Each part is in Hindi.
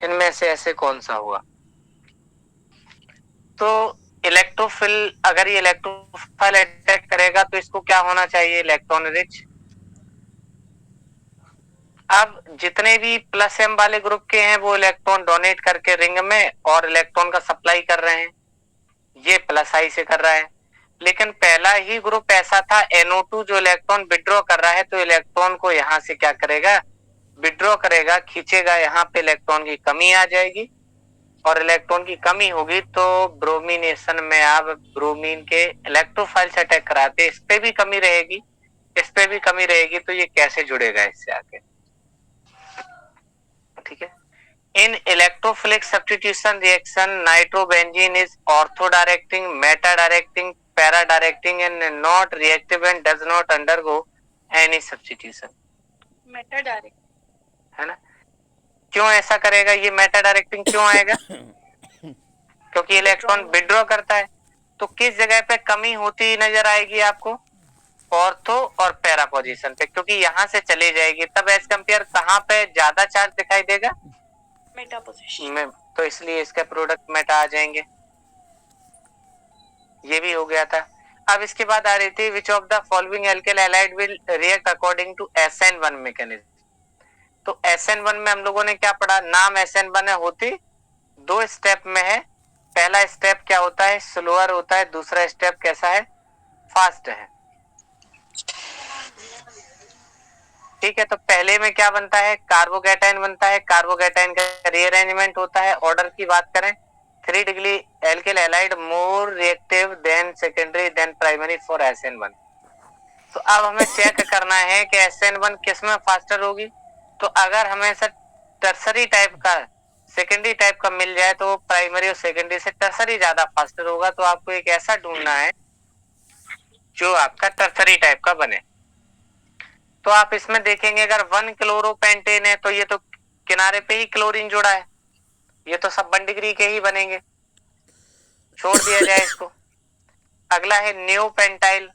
इनमें से ऐसे कौन सा हुआ? तो इलेक्ट्रोफिल, अगर ये इलेक्ट्रोफाइल अटैक करेगा तो इसको क्या होना चाहिए? Electron rich. अब जितने भी प्लस एम वाले ग्रुप के हैं वो इलेक्ट्रॉन डोनेट करके रिंग में और इलेक्ट्रॉन का सप्लाई कर रहे हैं, ये प्लस आई से कर रहा है। लेकिन पहला ही ग्रुप ऐसा था NO2 जो इलेक्ट्रॉन विड्रॉ कर रहा है, तो इलेक्ट्रॉन को यहां से क्या करेगा? विड्रॉ करेगा, खींचेगा, यहाँ पे इलेक्ट्रॉन की कमी आ जाएगी और इलेक्ट्रॉन की कमी होगी तो ब्रोमिनेशन में आप ब्रोमीन के इलेक्ट्रोफाइल से अटैक कराते, इस पे भी कमी रहेगी, इस पे भी कमी रहेगी, तो ये कैसे जुड़ेगा इससे आगे? ठीक है। In electrophilic substitution reaction, nitrobenzene is ortho-directing, meta-directing, para-directing and not reactive and does not undergo any substitution. Meta direct है ना? क्यों ऐसा करेगा? ये मेटा डायरेक्टिंग क्यों आएगा? क्योंकि इलेक्ट्रॉन विड्रॉ करता है। तो किस जगह पे कमी होती नजर आएगी आपको? ऑर्थो और पैरा पोजीशन पे, क्योंकि यहां से चली जाएगी, तब एज कंपेयर कहां पे ज्यादा चार्ज दिखाई देगा? मेटा पोजीशन में। तो इसलिए इसके प्रोडक्ट मेटा आ जाएंगे। ये भी हो गया था। अब इसके बाद आ रही थी which of the following alkyl halide will react according to SN1 mechanism. तो SN1 में हम लोगों ने क्या पढ़ा? नाम SN1 है, होती दो स्टेप में है। पहला स्टेप क्या होता है? स्लोअर होता है। दूसरा स्टेप कैसा है? फास्ट है। ठीक है, तो पहले में क्या बनता है? कार्बोकैटायन बनता है। कार्बोकैटायन का रीअरेंजमेंट होता है। ऑर्डर की बात करें, 3 degree alkyl halide more reactive than secondary than primary for SN1। तो अब हमें चेक करना है कि SN1 किस में फास्टर होगी। तो अगर हमें सर टर्सरी टाइप का, सेकेंडरी टाइप का मिल जाए तो प्राइमरी और सेकेंडरी से टर्सरी ज्यादा फास्टर होगा। तो आपको एक ऐसा ढूंढना है जो आपका टर्सरी टाइप का बने। तो आप इसमें देखेंगे अगर 1 क्लोरोपेंटेन है तो ये तो किनारे पे ही क्लोरीन जुड़ा है, ये तो सब 1 डिग्री के ही बनेंगे, छोड़ दिया जाए इसको। अगला है न्यूपेंटाइल।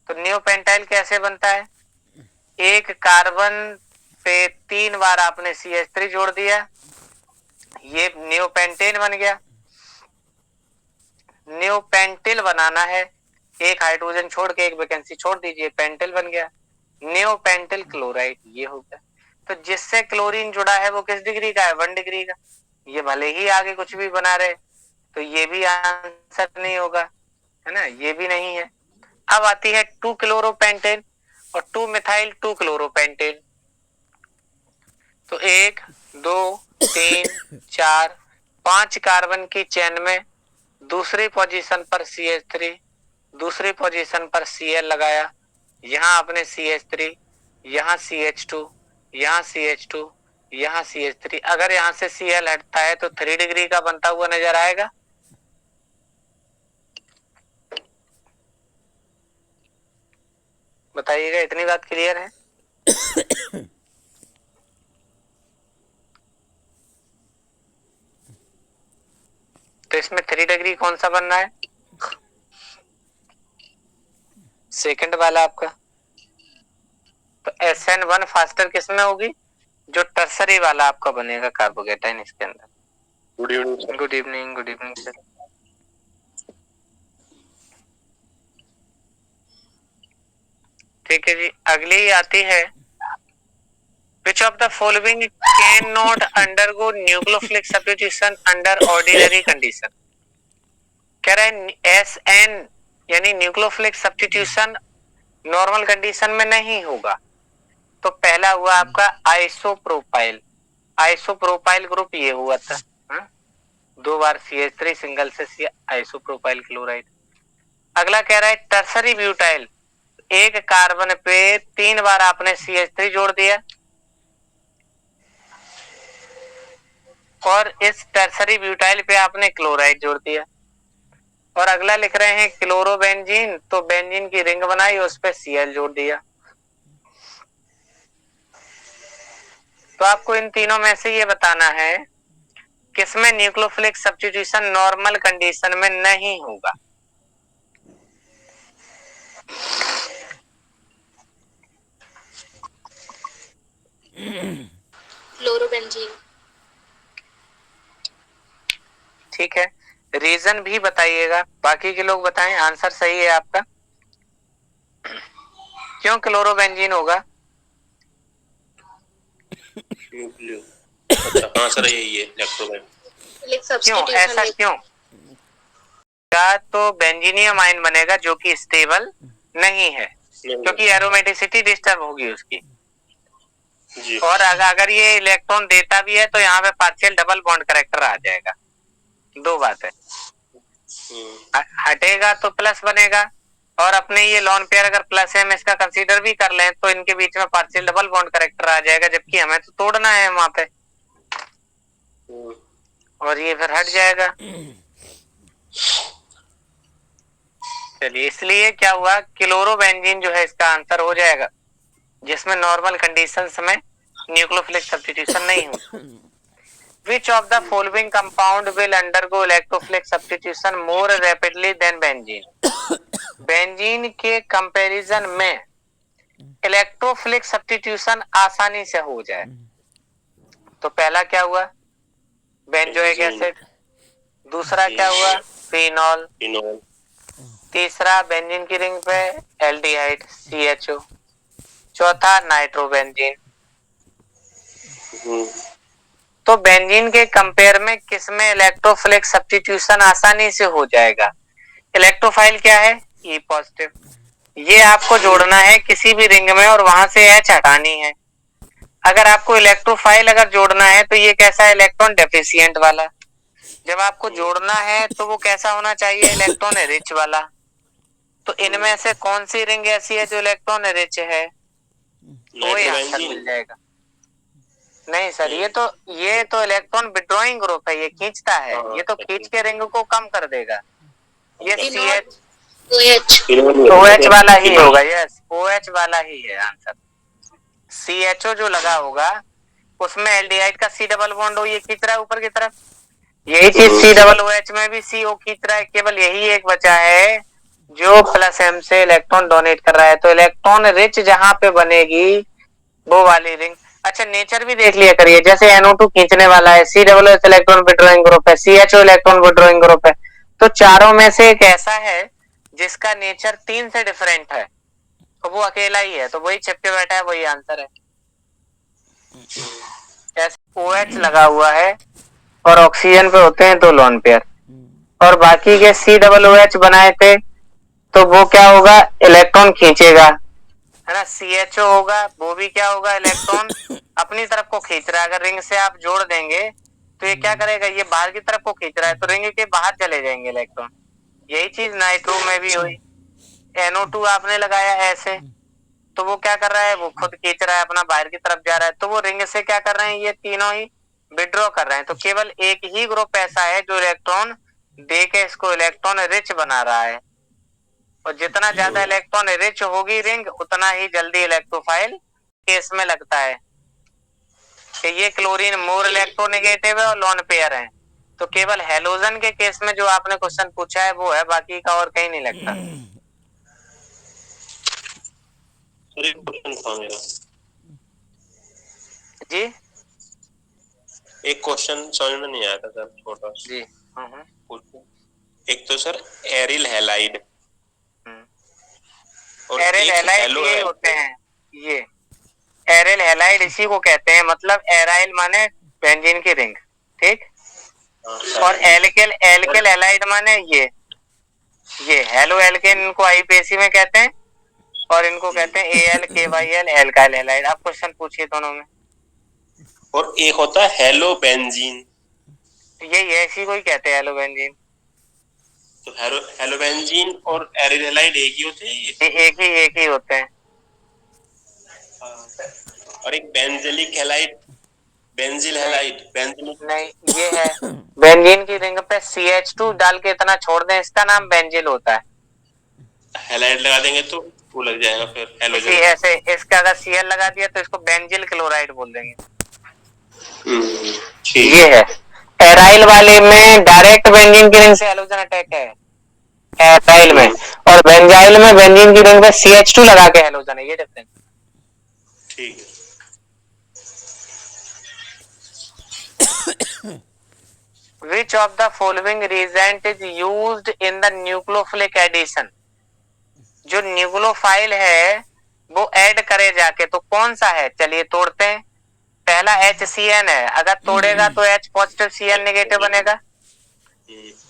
तो न्यूपेंटाइल कैसे बनता है? एक कार्बन पे 3 बार आपने CH3 जोड़ दिया, ये न्यूपेंटेन बन गया। न्यूपेंटिल बनाना है, एक हाइड्रोजन छोड़ के एक वैकेंसी छोड़ दीजिए, पेंटिल बन गया। न्यूपेंटिल क्लोराइड ये हो गया। तो जिससे क्लोरीन जुड़ा है वो किस डिग्री का है? 1 डिग्री का। ये भले ही आगे कुछ भी बना रहे, तो ये भी आंसर नहीं होगा, है ना? ये भी नहीं है। अब आती है 2 क्लोरोपेंटेन और 2 मिथाइल 2 क्लोरोपेंटेन। तो 1 2 3 4 5 कार्बन की चेन में दूसरी पोजीशन पर CH3, दूसरी पोजीशन पर Cl लगाया, यहाँ आपने CH3, यहाँ CH2, यहाँ CH2, यहाँ CH3। अगर यहाँ से Cl हटता है तो 3 डिग्री का बनता हुआ नजर आएगा। बताइएगा, इतनी बात क्लियर है? तो इसमें 3 डिग्री कौन सा बनना है? सेकंड वाला आपका। तो SN1 फास्टर किस में होगी? जो टर्सरी वाला आपका बनेगा कार्बोकेटाइन इसके अंदर। Good evening, good evening, good evening sir. ठीक है जी, अगली आती है Which of the following cannot undergo nucleophilic substitution under ordinary condition? कह रहा है SN यानी न्यूक्लियोफिलिक सब्स्टिट्यूशन नॉर्मल कंडीशन में नहीं होगा। तो पहला हुआ आपका आइसोप्रोपाइल। आइसोप्रोपाइल ग्रुप ये हुआ था, हा? 2 बार CH3 सिंगल से आइसोप्रोपाइल क्लोराइड। अगला कह रहा है टर्सरी ब्यूटाइल। एक कार्बन पे 3 बार आपने CH3 जोड़ दिया और इस टर्सरी ब्यूटाइल पे आपने क्लोराइड जोड़ दिया। और अगला लिख रहे हैं क्लोरोबेंजीन, तो बेंजीन की रिंग बनाई, उस पे Cl जोड़ दिया। तो आपको इन तीनों में से ये बताना है किसमें न्यूक्लियोफिलिक सब्स्टिट्यूशन नॉर्मल कंडीशन में नहीं होगा। फ्लोरोबेंजीन। ठीक है, रीजन भी बताइएगा, बाकी के लोग बताएं। आंसर सही है आपका। क्यों क्लोरोबेंजीन होगा? अच्छा हाँ सर यही है इलेक्ट्रोबेंजीन। क्यों ऐसा क्यों? का तो बेंजीनियम आयन बनेगा जो कि स्टेबल नहीं है, क्योंकि एरोमेटिसिटी डिस्टर्ब होगी उसकी। जी। और अगर ये इलेक्ट्रॉन देता भी है तो यहाँ पे पार्शियल डबल बॉन्ड करेक्टर आ जाएगा। दो बात है, हटेगा तो प्लस बनेगा, और अपने ये लॉन पेयर अगर प्लस है, हम इसका कंसीडर भी कर लें तो इनके बीच में पार्शियल डबल बॉन्ड करेक्टर आ जाएगा, जबकि हमें तो तोड़ना है वहां पे, और ये फिर हट जाएगा। चलिए, इसलिए क्या हुआ, क्लोरोबेंजीन जो है इसका आंसर हो जाएगा, जिसमें नॉर्मल कंडीशंस में न्यूक्लियोफिलिक सब्स्टिट्यूशन नहीं होता। Which of the following compound will undergo electrophilic substitution more rapidly than benzene? Benzene के कंपैरिजन में इलेक्ट्रोफिलिक सब्स्टिट्यूशन आसानी से हो जाए। तो पहला क्या हुआ, बेंजोइक एसिड। दूसरा क्या हुआ, फिनॉल। तीसरा बेंजीन की रिंग पे एल्डिहाइड CHO। चौथा नाइट्रोबेंजीन। तो बेंजीन के कंपेयर में किसमें इलेक्ट्रोफिलिक सब्स्टिट्यूशन आसानी से हो जाएगा? इलेक्ट्रोफाइल क्या है, E पॉजिटिव। ये आपको जोड़ना है किसी भी रिंग में और वहां से H हटानी है। अगर आपको इलेक्ट्रोफाइल अगर जोड़ना है तो ये कैसा है, इलेक्ट्रॉन डेफिशिएंट वाला। जब आपको जोड़ना है तो वो कैसा होना चाहिए, इलेक्ट्रॉन रिच वाला। तो इनमें से कौन सी रिंग ऐसी है जो इलेक्ट्रॉन रिच है? वो ही आंसर मिल जाएगा। नहीं सर, ये तो इलेक्ट्रॉन विड्रॉइंग ग्रुप है, ये खींचता है, ये तो खींच के रिंग को कम कर देगा। ये OH वाला ही होगा। यस, OH वाला ही है आंसर। CHO जो लगा होगा उसमें एल्डिहाइड का C डबल बॉन्ड हो, ये खींच रहा है ऊपर की तरफ। यही चीज C डबल OH में भी CO खींच रहा है, केवल यही एक बचा है जो प्लस M से इलेक्ट्रॉन डोनेट कर रहा है। तो इलेक्ट्रॉन रिच जहां पे बनेगी वो वाली रिंग। अच्छा, नेचर भी देख लिया करिए, जैसे NO2 खींचने वाला है, C double OH electron withdrawing group है, CHO इलेक्ट्रॉन विड्रॉइंग ग्रुप है। तो चारों में से एक ऐसा है जिसका नेचर 3 से डिफरेंट है, तो वो अकेला ही है, तो वही चिपके बैठा है, वही आंसर है। OH लगा हुआ है और ऑक्सीजन पे होते हैं 2 लोन पेयर, और बाकी के C डबल OH बनाए थे, तो वो क्या होगा, इलेक्ट्रॉन खींचेगा, है ना। CHO होगा, वो भी क्या होगा, इलेक्ट्रॉन अपनी तरफ को खींच रहा है। अगर रिंग से आप जोड़ देंगे तो ये क्या करेगा, ये बाहर की तरफ को खींच रहा है, तो रिंग के बाहर चले जाएंगे इलेक्ट्रॉन। यही चीज नाइट्रो में भी हुई। NO2 आपने लगाया ऐसे, तो वो क्या कर रहा है, वो खुद खींच रहा है, अपना बाहर की तरफ जा रहा है, तो वो रिंग से क्या कर रहे हैं, ये तीनों ही विड्रॉ कर रहे हैं। तो केवल एक ही ग्रुप ऐसा है जो इलेक्ट्रॉन दे के इसको इलेक्ट्रॉन रिच बना रहा है, और जितना ज्यादा इलेक्ट्रॉन रिच होगी रिंग, उतना ही जल्दी इलेक्ट्रोफाइल केस में लगता है। कि ये क्लोरीन मोर इलेक्ट्रोनेगेटिव है और लॉन पेयर है, तो केवल हेलोजन के केस में जो आपने क्वेश्चन पूछा है वो है, बाकी का और कहीं नहीं लगता। एक क्वेश्चन था मेरा जी, एक क्वेश्चन समझ में नहीं आया था सर, छोटा जी। एक तो सर एरिल हैलाइड और एरिल हैलाइड ये होते हैं, ये एरिल हैलाइड इसी को कहते हैं, मतलब एराइल माने बेंजीन की रिंग, ठीक। और एल्किल एल्किल हैलाइड माने ये हेलो एल्केन, इनको आईपीएसी में कहते हैं, और इनको कहते हैं ALKYL एल्काइल हैलाइड। आप क्वेश्चन पूछिए दोनों में। और एक होता है हेलो बेंजीन, यही है, इसी को ही कहते हैं हेलो बेंजीन। तो हेलो बेंजीन और एरिल हैलाइड एक ही होते हैं? एक ही होते हैं। और एक benzylic halide, benzyl halide, benzylic नहीं, ये है बेंजीन की रिंग पे CH2 डाल के इतना छोड़ दें, इसका नाम बेंजिल होता है। हैलाइड लगा देंगे तो वो लग जाएगा फिर इसी ऐसे इसका अगर Cl लगा दिया तो इसको बेंजिल क्लोराइड बोल देंगे। ये है। एराइल वाले में डायरेक्ट बेंजीन की रिंग से हैलोजन अटैक है एराइल में, और बेंजाइल में बेंजीन की रिंग पे CH2 लगा के हैलोजन है, ये डिफरेंस। ठीक है। Which of the following reagent is used in the nucleophilic addition? जो न्यूक्लियोफाइल है वो ऐड करे जाके, तो कौन सा है? चलिए तोड़ते हैं। पहला HCN है, अगर तोड़ेगा तो H पॉजिटिव Cl नेगेटिव बनेगा।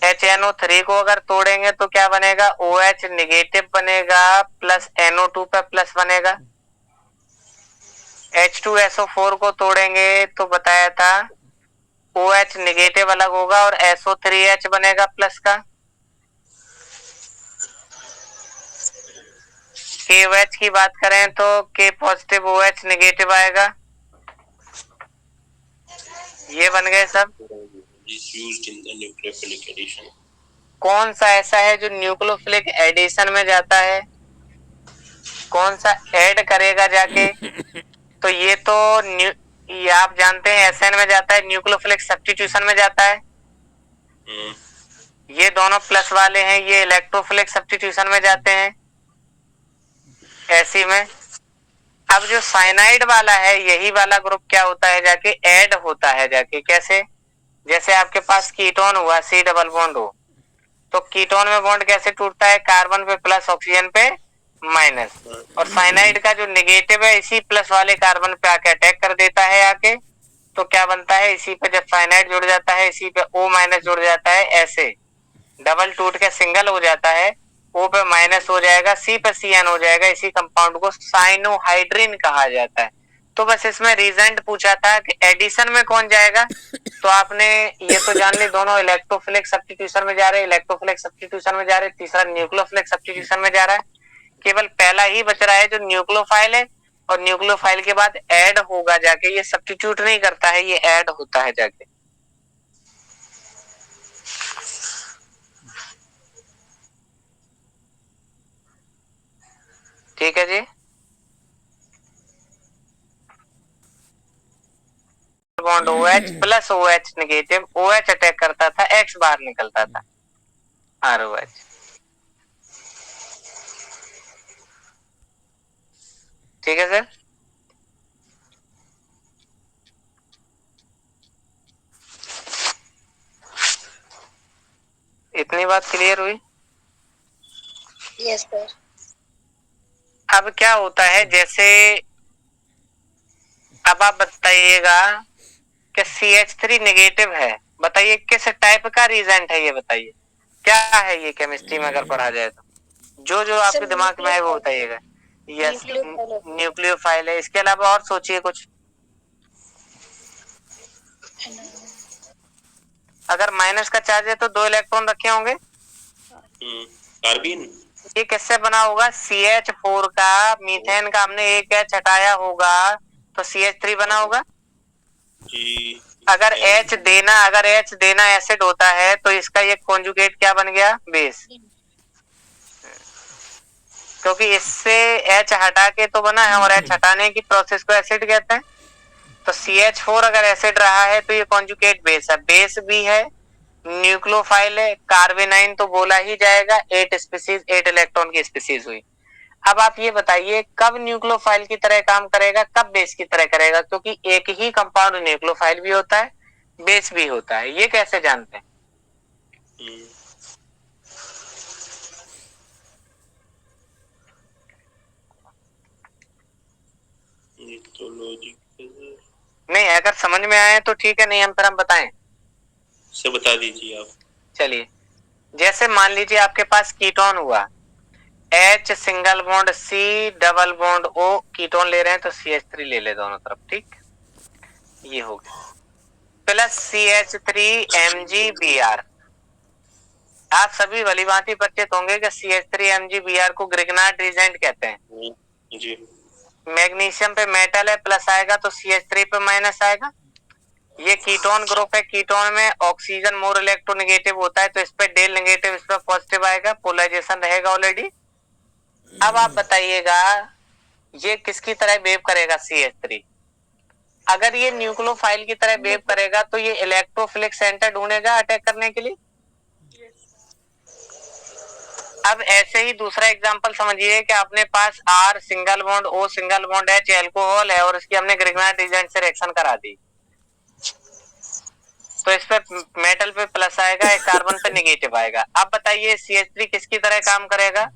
HNO3 को अगर तोड़ेंगे तो क्या बनेगा? OH नेगेटिव बनेगा प्लस NO2 पे प्लस बनेगा। H2SO4 को तोड़ेंगे तो बताया था OH नेगेटिव अलग होगा और SO3H बनेगा प्लस का। KOH की बात करें तो K पॉजिटिव OH नेगेटिव आएगा। ये बन गए सब। कौन सा ऐसा है जो न्यूक्लियोफिलिक एडिशन में जाता है? कौन सा ऐड करेगा जाके? तो ये आप जानते हैं SN में जाता है, न्यूक्लियोफिलिक सब्स्टिट्यूशन में जाता है। ये दोनों प्लस वाले हैं, ये इलेक्ट्रोफिलिक सब्स्टिट्यूशन में जाते हैं ऐसी में। अब जो साइनाइड वाला है, यही वाला ग्रुप क्या होता है जाके? ऐड होता है जाके। कैसे? जैसे आपके पास कीटोन हुआ, C डबल बॉन्ड हो, तो कीटोन में बॉन्ड कैसे टूटता है? कार्बन पे प्लस, ऑक्सीजन पे माइनस। और साइनाइड का जो नेगेटिव है इसी प्लस वाले कार्बन पे आके अटैक कर देता है आके, तो क्या बनता है? इसी पे जब साइनाइड जुड़ जाता है, इसी पे O माइनस जुड़ जाता है, ऐसे डबल टूट के सिंगल हो जाता है, O पे माइनस हो जाएगा, C पे CN हो जाएगा। इसी कंपाउंड को साइनोहाइड्रिन कहा जाता है। तो बस इसमें रीजेंट पूछा था कि एडिशन में कौन जाएगा, तो आपने ये तो जान ली दोनों इलेक्ट्रोफिलिक सब्स्टिट्यूशन में जा रहे हैं, इलेक्ट्रोफिलिक सब्स्टिट्यूशन में जा रहे हैं, तीसरा न्यूक्लियोफिलिक सब्स्टिट्यूशन में जा रहा है। केवल पहला ही बच रहा है जो न्यूक्लियोफाइल है, और न्यूक्लियोफाइल के बाद ऐड होगा जाके। ये सब्स्टिट्यूट नहीं करता है, ये ऐड होता है जाके। ठीक है जी। Bond OH plus OH negative, OH attack करता था, X बाहर निकलता था, ROH। ठीक है सर। इतनी बात क्लियर हुई? Yes sir. अब क्या होता है, जैसे अब आप बताइएगा कि CH3 नेगेटिव है, बताइए किस टाइप का रीजेंट है? ये बताइए क्या है ये, केमिस्ट्री में अगर पढ़ा जाए तो जो जो आपके दिमाग में है वो बताइएगा। यस, न्यूक्लियोफाइल है। इसके अलावा और सोचिए कुछ। अगर माइनस का चार्ज है तो 2 इलेक्ट्रॉन रखे होंगे। कार्बिन। ये किससे बना होगा? CH4 का, मीथेन का हमने एक H हटाया होगा तो CH3 बना होगा जी। अगर H देना एसिड होता है तो इसका ये कॉन्जुगेट क्या बन गया? बेस। क्योंकि इससे H हटा के तो बना है, और H हटाने की प्रोसेस को एसिड कहते हैं। तो CH4 अगर एसिड रहा है तो ये कॉन्जुगेट बेस है, बेस भी है, न्यूक्लियोफाइल है। कार्बेनाइन तो बोला ही जाएगा, 8 स्पीसीज, 8 इलेक्ट्रॉन की स्पीसीज हुई। अब आप ये बताइए कब न्यूक्लियोफाइल की तरह काम करेगा, कब बेस की तरह करेगा? क्योंकि एक ही कंपाउंड न्यूक्लियोफाइल भी होता है, बेस भी होता है। ये कैसे जानते हैं? तो लॉजिक नहीं, अगर समझ में आए तो ठीक है, नहीं हम फिर हम बताएं। से बता दीजिए आप। चलिए, जैसे मान लीजिए आपके पास कीटोन हुआ, H single bond C double bond O, ketone ले रहे हैं तो CH3 ले ले दोनों तरफ, ठीक। ये हो गया प्लस CH3MgBr। आप सभी भली भांति परिचित होंगे कि CH3MgBr को ग्रिग्नार्ड रीजेंट कहते हैं जी। मैग्नीशियम पे मेटल है, प्लस आएगा तो CH3 पे माइनस आएगा। ये कीटोन ग्रुप है, कीटोन में ऑक्सीजन मोर इलेक्ट्रोनेगेटिव होता है, तो इस पे डेल नेगेटिव, इस पे पॉजिटिव आएगा, पोलराइजेशन रहेगा ऑलरेडी। अब आप बताइएगा ये किसकी तरह वेव करेगा? CH3। अगर ये न्यूक्लियोफाइल की तरह वेव करेगा तो ये इलेक्ट्रोफिलिक सेंटर ढूंढेगा अटैक करने के लिए। अब ऐसे ही दूसरा एग्जांपल समझिए कि अपने पास R single bond O single bond H alcohol है, और इसकी हमने ग्रिग्नार्ड रीजेंट से रिएक्शन करा दी, तो इस पे मेटल पे प्लस आएगा, एक कार्बन पे नेगेटिव आएगा। अब बताइए CH3 किसकी तरह काम करेगा?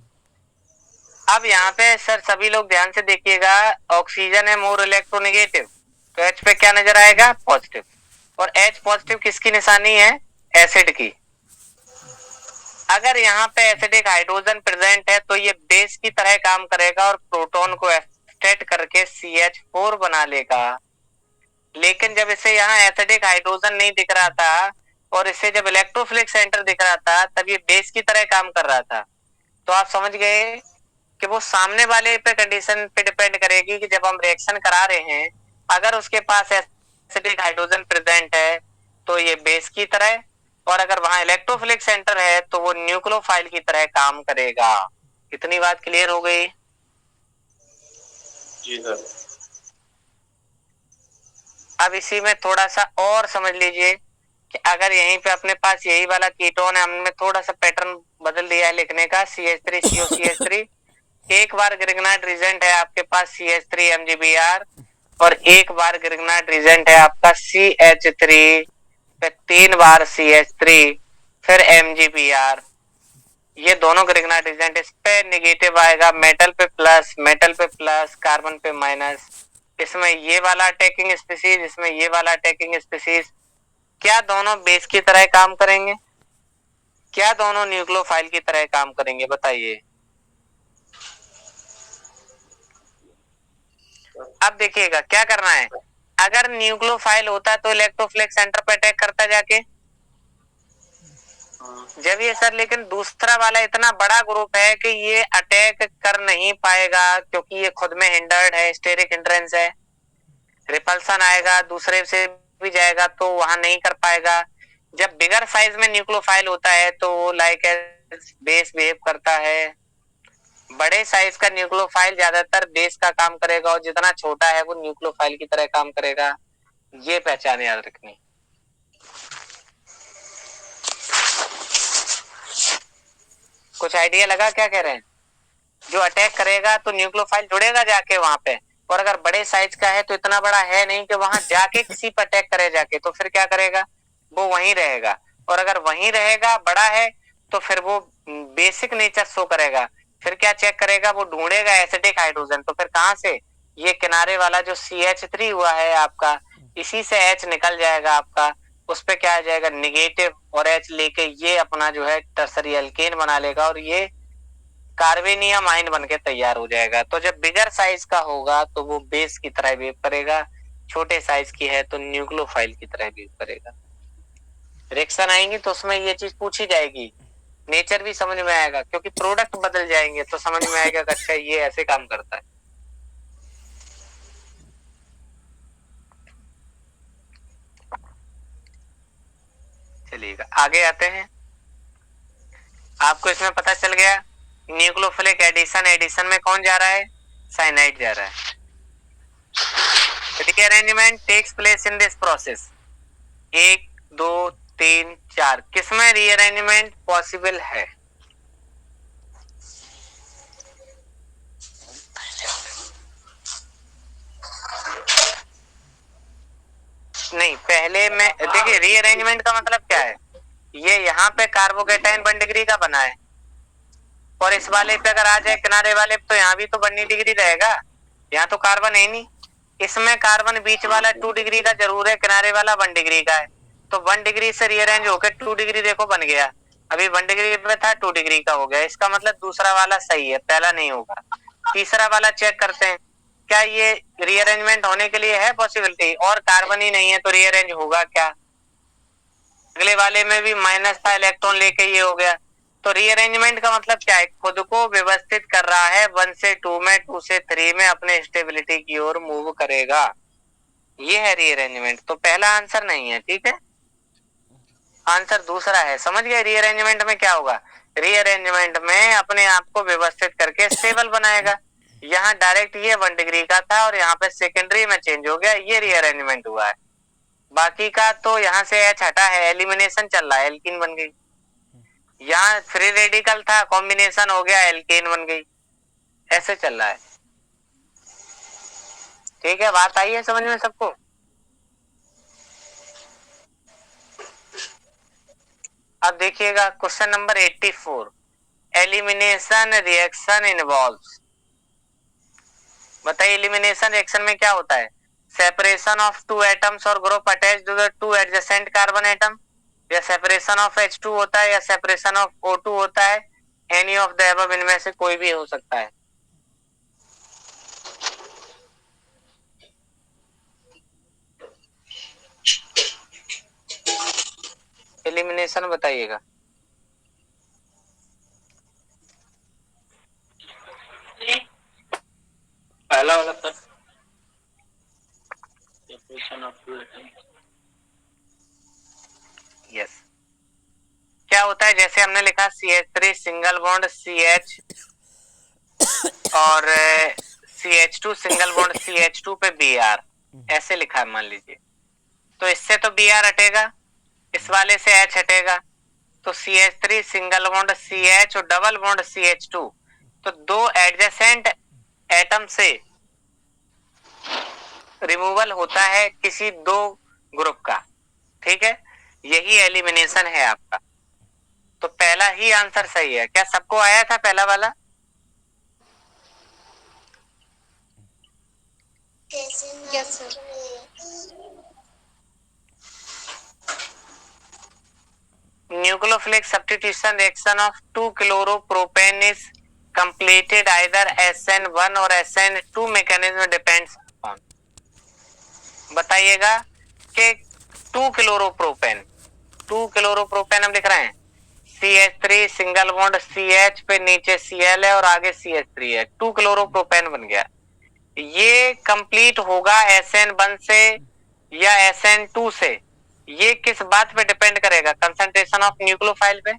अब यहाँ पे सर सभी लोग ध्यान से देखिएगा, ऑक्सीजन है मोर इलेक्ट्रोनेगेटिव, तो H पे क्या नजर आएगा? पॉजिटिव। और H पॉजिटिव किसकी निशानी है? एसिड की। अगर यहाँ पे एसिडिक हाइड्रोजन प्रेजेंट है तो ये बेस की तरह काम करेगा और प्रोटॉन को एक्सटेट करके CH4 बना लेगा। लेकिन जब इसे यहाँ एसिडिक हाइड्रोजन नहीं दिख रहा था और इसे जब इलेक्ट्रोफिलिक सेंटर दिख रहा था तब ये बेस की तरह काम कर रहा था। तो आप समझ गए कि वो सामने वाले पे कंडीशन पे डिपेंड करेगी कि जब हम रिएक्शन करा रहे हैं, अगर उसके पास एसिडिक हाइड्रोजन प्रेजेंट है तो ये बेस की तरह, और अगर वहां इलेक्ट्रोफिलिक सेंटर है तो वो न्यूक्लियोफाइल की तरह काम करेगा। कितनी बात क्लियर हो गई? जी सर। अब इसी में थोड़ा सा और समझ लीजिए कि अगर यहीं पे अपने पास यही वाला कीटोन है, हमने थोड़ा सा पैटर्न बदल दिया है लिखने का, CH3COCH3, एक बार ग्रिग्नाइट रिजेंट है आपके पास CH3MgBr, और एक बार ग्रिग्नाइट रिजेंट है आपका CH3, फिर 3 बार CH3, फिर MgBr। ये दोनों ग्रिग्नाइट रिजेंट, इस पे नेगेटिव आएगा, मेटल पे प्लस, कार्बन पे माइनस। इसमें ये वाला अटैकिंग स्पीसीज, इसमें ये वाला अटैकिंग स्पीसीज, क्या दोनों बेस की तरह काम करेंगे? क्या दोनों न्यूक्लियोफाइल की तरह काम करेंगे? बताइए। अब देखिएगा क्या करना है, अगर न्यूक्लियोफाइल होता तो इलेक्ट्रोफिलिक सेंटर पे अटैक करता जाके, जब ये सर लेकिन दूसरा वाला इतना बड़ा ग्रुप है कि ये अटैक कर नहीं पाएगा क्योंकि ये खुद में हिंडर्ड है, स्टेरिक हिंड्रेंस है, रिपल्सन आएगा, दूसरे से भी जाएगा तो वहां नहीं कर पाएगा। जब बिगर साइज में न्यूक्लियोफाइल होता है तो वो लाइक बेस बिहेव करता है। बड़े साइज का न्यूक्लियोफाइल ज्यादातर बेस का काम करेगा और जितना छोटा है वो न्यूक्लियोफाइल की तरह काम करेगा। ये पहचान याद रखनी। कुछ आइडिया लगा क्या कह रहे हैं? जो अटैक करेगा तो न्यूक्लियोफाइल जुड़ेगा जाके वहां पे, और अगर बड़े साइज का है तो इतना बड़ा है नहीं कि वहां जाके किसी पर अटैक करे जाके, तो फिर क्या करेगा? वो वहीं रहेगा, और अगर वहीं रहेगा बड़ा है तो फिर वो बेसिक नेचर शो करेगा। फिर क्या चेक करेगा? वो ढूंढेगा एसिडिक हाइड्रोजन, तो फिर कहां से? ये किनारे वाला जो CH3 हुआ है आपका, इसी से H निकल जाएगा आपका, उस पे क्या आ जाएगा? निगेटिव, और H लेके ये अपना जो है टर्सरी एल्केन बना लेगा और ये कार्बेनियम आयन बन के तैयार हो जाएगा। तो जब बिगर साइज का होगा तो वो बेस की तरह बिहेव करेगा, छोटे साइज की है तो न्यूक्लियोफाइल की तरह बिहेव करेगा। रिएक्शन आएंगी तो उसमें ये चीज पूछी जाएगी, नेचर भी समझ में आएगा, क्योंकि प्रोडक्ट बदल जाएंगे तो समझ में आएगा कि अच्छा ये ऐसे काम करता है। चलिएगा आगे आते हैं। आपको इसमें पता चल गया न्यूक्लियोफिलिक एडिशन, एडिशन में कौन जा रहा है? साइनाइड जा रहा है। Rearrangement takes place in this process. 1 2 3 4, किसमें रीअरेंजमेंट पॉसिबल है? नहीं, पहले में देखिए रीअरेंजमेंट का मतलब क्या है, ये यहाँ पे कार्बोकेटाइन 1 डिग्री का बना है, और इस वाले पे अगर आ जाए किनारे वाले पे तो यहाँ भी तो 1 डिग्री रहेगा, यहाँ तो कार्बन है नहीं। इसमें कार्बन बीच वाला 2 डिग्री का जरूर है, किनारे वाला 1 डिग्री का है, तो 1 डिग्री से रीअरेंज होकर 2 डिग्री देखो बन गया। अभी 1 डिग्री पे था, 2 डिग्री का हो गया, इसका मतलब दूसरा वाला सही है, पहला नहीं होगा। तीसरा वाला चेक करते हैं, क्या ये रीअरेंजमेंट होने के लिए है पॉसिबिलिटी? और कार्बन ही नहीं है तो रीअरेंज होगा क्या? अगले वाले में भी माइनस था, इलेक्ट्रॉन लेके ये हो गया। तो रीअरेंजमेंट का मतलब क्या है? खुद को व्यवस्थित कर रहा है, 1 से 2 में, 2 से 3 में अपने स्टेबिलिटी की ओर मूव करेगा, ये है रीअरेंजमेंट। तो पहला आंसर नहीं है, ठीक है, आंसर दूसरा है। समझ गए रीअरेंजमेंट में क्या होगा? रीअरेंजमेंट में अपने आप को व्यवस्थित करके स्टेबल बनाएगा। यहाँ डायरेक्ट ये 1 डिग्री का था और यहाँ पे सेकेंडरी में चेंज हो गया, ये रीअरेंजमेंट हुआ है। बाकी का तो यहाँ से H हटा है, एलिमिनेशन चल रहा है, एल्कीन बन गई। यहाँ फ्री रेडिकल था, कॉम्बिनेशन हो गया, एल्केन बन गई, ऐसे चल रहा है। ठीक है, बात आई है समझ में सबको? अब देखिएगा question number 84, elimination reaction involves. बताइए एलिमिनेशन रिएक्शन में क्या होता है? सेपरेशन ऑफ टू एटम्स और group attached to the two adjacent carbon atom, या सेपरेशन ऑफ H2 होता है, या सेपरेशन ऑफ O2 होता है, एनी ऑफ द अबव, इनमें से कोई भी हो सकता है। एलिमिनेशन बताइएगा। पहला वाला sir, separation of two atoms. Yes, क्या होता है? जैसे हमने लिखा CH3 सिंगल बॉन्ड CH और CH2 सिंगल बॉन्ड CH2 पे Br, ऐसे लिखा है मान लीजिए। तो इससे तो Br हटेगा, इस वाले से H हटेगा, तो CH3 सिंगल बॉन्ड CH और डबल बॉन्ड CH2, तो दो एडजेसेंट एटम से रिमूवल होता है किसी दो ग्रुप का। ठीक है, यही एलिमिनेशन है आपका। तो पहला ही आंसर सही है। क्या सबको आया था पहला वाला? Yes sir. Nucleophilic substitution reaction of 2-chloropropane is completed either SN1 or SN2 mechanism depends on। बताइएगा कि 2-chloropropane हम लिख रहे हैं, CH3 सिंगल बॉन्ड CH पे नीचे Cl है और आगे CH3 है, 2-chloropropane बन गया। ये कंप्लीट होगा SN1 से या SN2 से, ये किस बात पे डिपेंड करेगा? कंसंट्रेशन ऑफ न्यूक्लियोफाइल पे,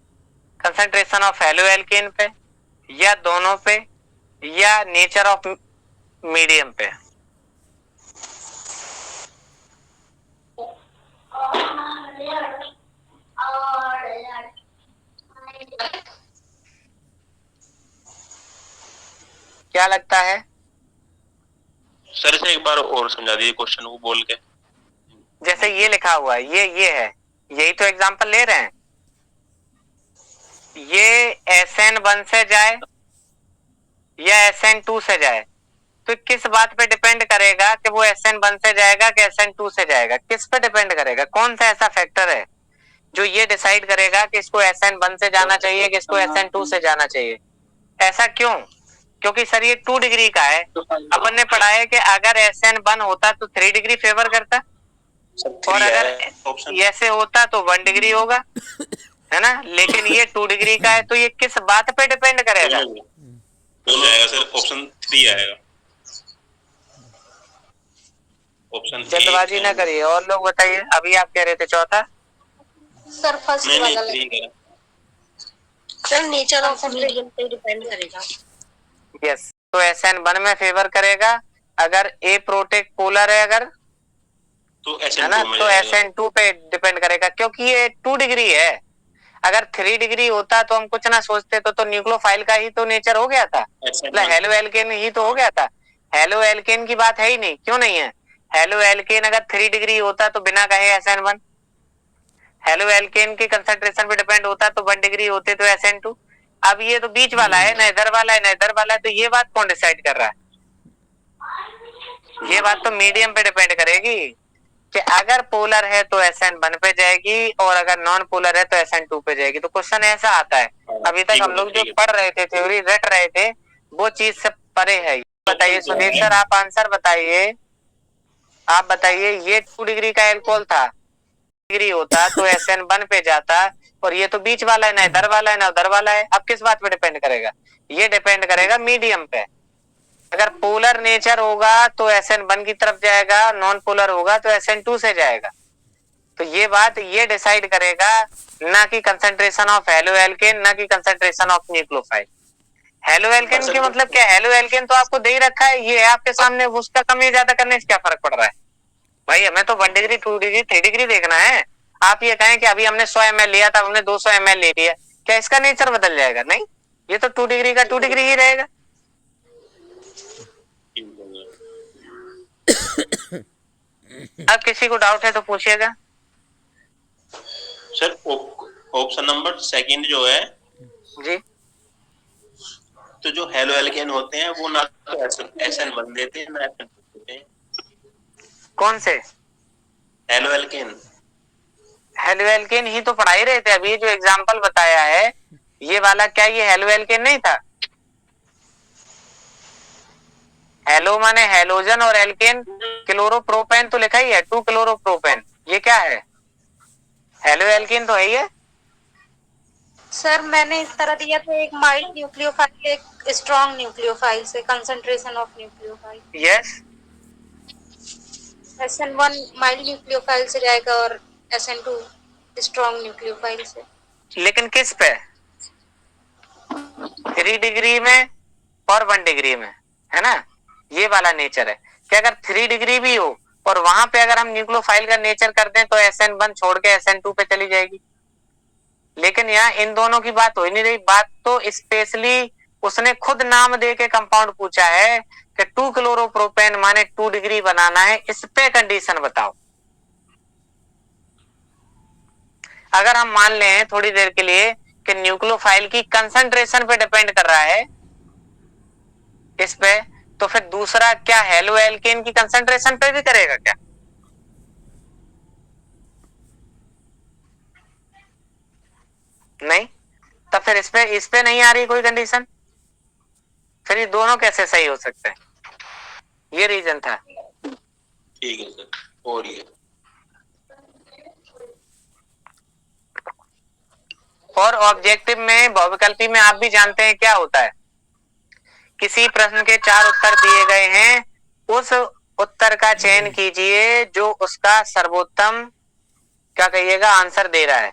कंसंट्रेशन ऑफ हेलोएल्केन पे, या दोनों पे, या नेचर ऑफ मीडियम पे? क्या लगता है? सर से एक बार और समझा दीजिए क्वेश्चन को बोल के। जैसे ये लिखा हुआ है, ये है, यही तो एग्जांपल ले रहे हैं। ये SN1 से जाए या SN2 से जाए, तो किस बात पे डिपेंड करेगा कि वो SN1 से जाएगा कि SN2 से जाएगा? किस पे डिपेंड करेगा? कौन सा ऐसा फैक्टर है जो ये डिसाइड करेगा कि इसको SN1 से जाना चाहिए कि इसको SN2 से जाना चाहिए? ऐसा क्यों? क्योंकि सर ये 2 डिग्री का है। अपन ने पढ़ा है कि अगर SN1 होता तो 3 डिग्री फेवर करता, और अगर ऐसे होता तो 1 डिग्री होगा, है ना? लेकिन ये 2 डिग्री का है, तो ये किस बात पे डिपेंड करेगा? हो जाएगा सर, ऑप्शन 3 आएगा। ऑप्शन जल्दबाजी ना करिए, और लोग बताइए। अभी आप कह रहे थे चौथा। सर फर्स्ट वाला नहीं, सर नेचर ऑफ मीडियम पे डिपेंड करेगा। यस, तो SN1 में फेवर करेगा अगर A प्रोटेक पोलर है, अगर तो है ना, तो SN2 पे डिपेंड करेगा, क्योंकि ये 2 डिग्री है। अगर 3 डिग्री होता तो हम कुछ ना सोचते, तो न्यूक्लियोफाइल का ही तो नेचर हो गया था, मतलब हेलो एल्केन ही तो हो गया था। हेलो एल्केन की बात है ही नहीं, क्यों नहीं है? हेलो एल्केन अगर 3 डिग्री होता तो बिना कहे SN1, हेलो एल्केन के कंसंट्रेशन पे डिपेंड होता तो 1 डिग्री होते तो SN2। अब ये तो बीच वाला है, ना इधर वाला है ना इधर वाला है, तो ये बात कौन डिसाइड कर रहा है? ये बात तो मीडियम पे डिपेंड करेगी कि अगर पोलर है तो SN1 पे जाएगी और अगर नॉन पोलर है तो SN2 पे जाएगी। तो क्वेश्चन ऐसा आता है। अभी तक हम लोग जो पढ़ रहे थे, थ्योरी रट रहे थे, वो चीज से परे है। बताइए सुनील सर, आप आंसर बताइए। आप बताइए, ये 2 डिग्री का एल्कोहल था, डिग्री होता तो SN1 पे जाता, और ये तो बीच वाला है, ना इधर वाला है ना उधर वाला है। अब किस बात पे डिपेंड करेगा? ये डिपेंड करेगा मीडियम पे। अगर पोलर नेचर होगा तो SN1 की तरफ जाएगा, नॉन पोलर होगा तो SN2 से जाएगा। तो ये बात ये डिसाइड करेगा, ना कि कंसंट्रेशन ऑफ हेलो एल्केन, ना कि concentration of nucleophile. Halo alkane की मतलब क्या? हेलो एल्केन तो आपको दे ही रखा है, ये है आपके सामने, उसका कमी ज्यादा करने से क्या फर्क पड़ रहा है भाई? हमें तो 1 डिग्री 2 डिग्री 3 डिग्री देखना है। आप ये कहें कि अभी हमने 100 ml लिया था, हमने 200 ml ले लिया, क्या इसका नेचर बदल जाएगा? नहीं, ये तो 2 डिग्री का 2 डिग्री ही रहेगा। अब किसी को डाउट है तो पूछिएगा। सर ऑप्शन नंबर सेकंड जो है जी, तो जो हेलो एल्केन होते हैं वो ना तो SN1 देते हैं ना SN2 देते हैं। कौन से? Halo alkane. हेलो एल्केन ही तो पढ़ा ही रहे थे अभी, जो एग्जाम्पल बताया है ये वाला, क्या ये हेलो एल्केन नहीं था? हेलो माने हेलोजन और एल्केन, क्लोरोप्रोपेन तो लिखा ही है, 2 क्लोरोप्रोपेन, ये क्या है? हेलो एल्केन तो है ही है। सर मैंने इस तरह दिया था, एक माइल्ड न्यूक्लियोफाइल एक स्ट्रॉन्ग न्यूक्लियोफाइल से, concentration of nucleophile. Yes, SN1 mild nucleophile से जाएगा और SN2 स्ट्रॉन्ग न्यूक्लियोफाइल से। लेकिन किस पे? 3 डिग्री में और 1 डिग्री में, है ना? ये वाला नेचर है कि अगर 3 डिग्री भी हो और वहां पे अगर हम न्यूक्लियोफाइल का नेचर कर दें तो SN1 छोड़ के SN2 पे चली जाएगी। लेकिन यहाँ इन दोनों की बात हो ही नहीं रही, बात तो स्पेशली उसने खुद नाम दे के कंपाउंड पूछा है कि 2 क्लोरोप्रोपेन माने 2 डिग्री बनाना है, इस पे कंडीशन बताओ। अगर हम मान लें थोड़ी देर के लिए कि न्यूक्लियोफाइल की कंसंट्रेशन पे डिपेंड कर रहा है इस पे, तो फिर दूसरा क्या हेलो एल्केन की कंसंट्रेशन पे भी करेगा क्या? नहीं। तब फिर इस पे नहीं आ रही कोई कंडीशन, फिर ये दोनों कैसे सही हो सकते हैं? ये रीजन था। ठीक है सर, और ये और ऑब्जेक्टिव में बहुविकल्पी में आप भी जानते हैं क्या होता है, किसी प्रश्न के 4 उत्तर दिए गए हैं, उस उत्तर का चयन कीजिए जो उसका सर्वोत्तम, क्या कहिएगा, आंसर दे रहा है,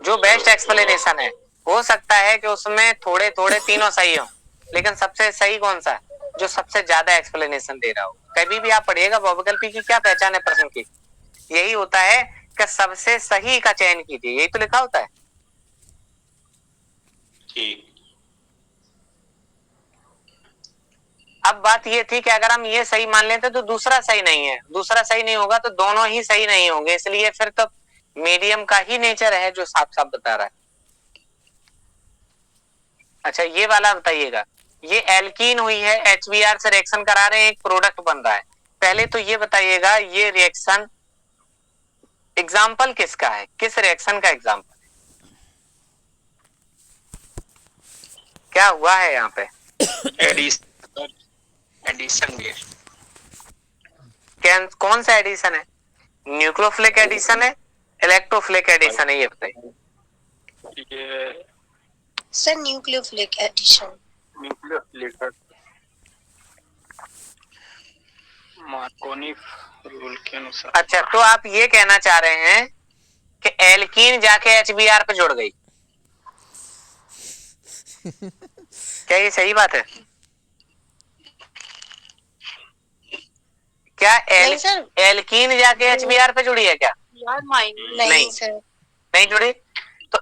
जो बेस्ट एक्सप्लेनेशन है। हो सकता है कि उसमें थोड़े थोड़े तीनों सही हो, लेकिन सबसे सही कौन सा? जो सबसे ज्यादा एक्सप्लेनेशन दे रहा हो। कभी भी आप पढ़िएगा बहुविकल्पी की क्या पहचान है प्रश्न की, यही होता है कि सबसे सही का चयन कीजिए, यही तो लिखा होता है। ठीक। अब बात ये थी कि अगर हम ये सही मान लेते तो दूसरा सही नहीं है, दूसरा सही नहीं होगा तो दोनों ही सही नहीं होंगे, इसलिए फिर तो मीडियम का ही नेचर है जो साफ साफ बता रहा है। अच्छा ये वाला बताइएगा, ये एल्कीन हुई है, HBr से रिएक्शन करा रहे हैं, एक प्रोडक्ट बन रहा है। पहले तो ये बताइएगा ये रिएक्शन एग्जाम्पल किसका है, किस रिएक्शन का एग्जाम्पल क्या हुआ है यहाँ पे? Addition gas. कौन सा एडिशन है? न्यूक्लियोफिलिक एडिशन है, इलेक्ट्रोफिलिक एडिशन है, ये बताइए। ये sir nucleophilic addition. Nucleophilic Markovnikov rule के अनुसार। अच्छा तो आप ये कहना चाह रहे हैं कि एल्कीन जाके HBr पे जुड़ गई, क्या ये सही बात है? क्या नहीं सर, एल्कीन जाके HBr पे जुड़ी है क्या? नहीं सर। नहीं जुड़ी। तो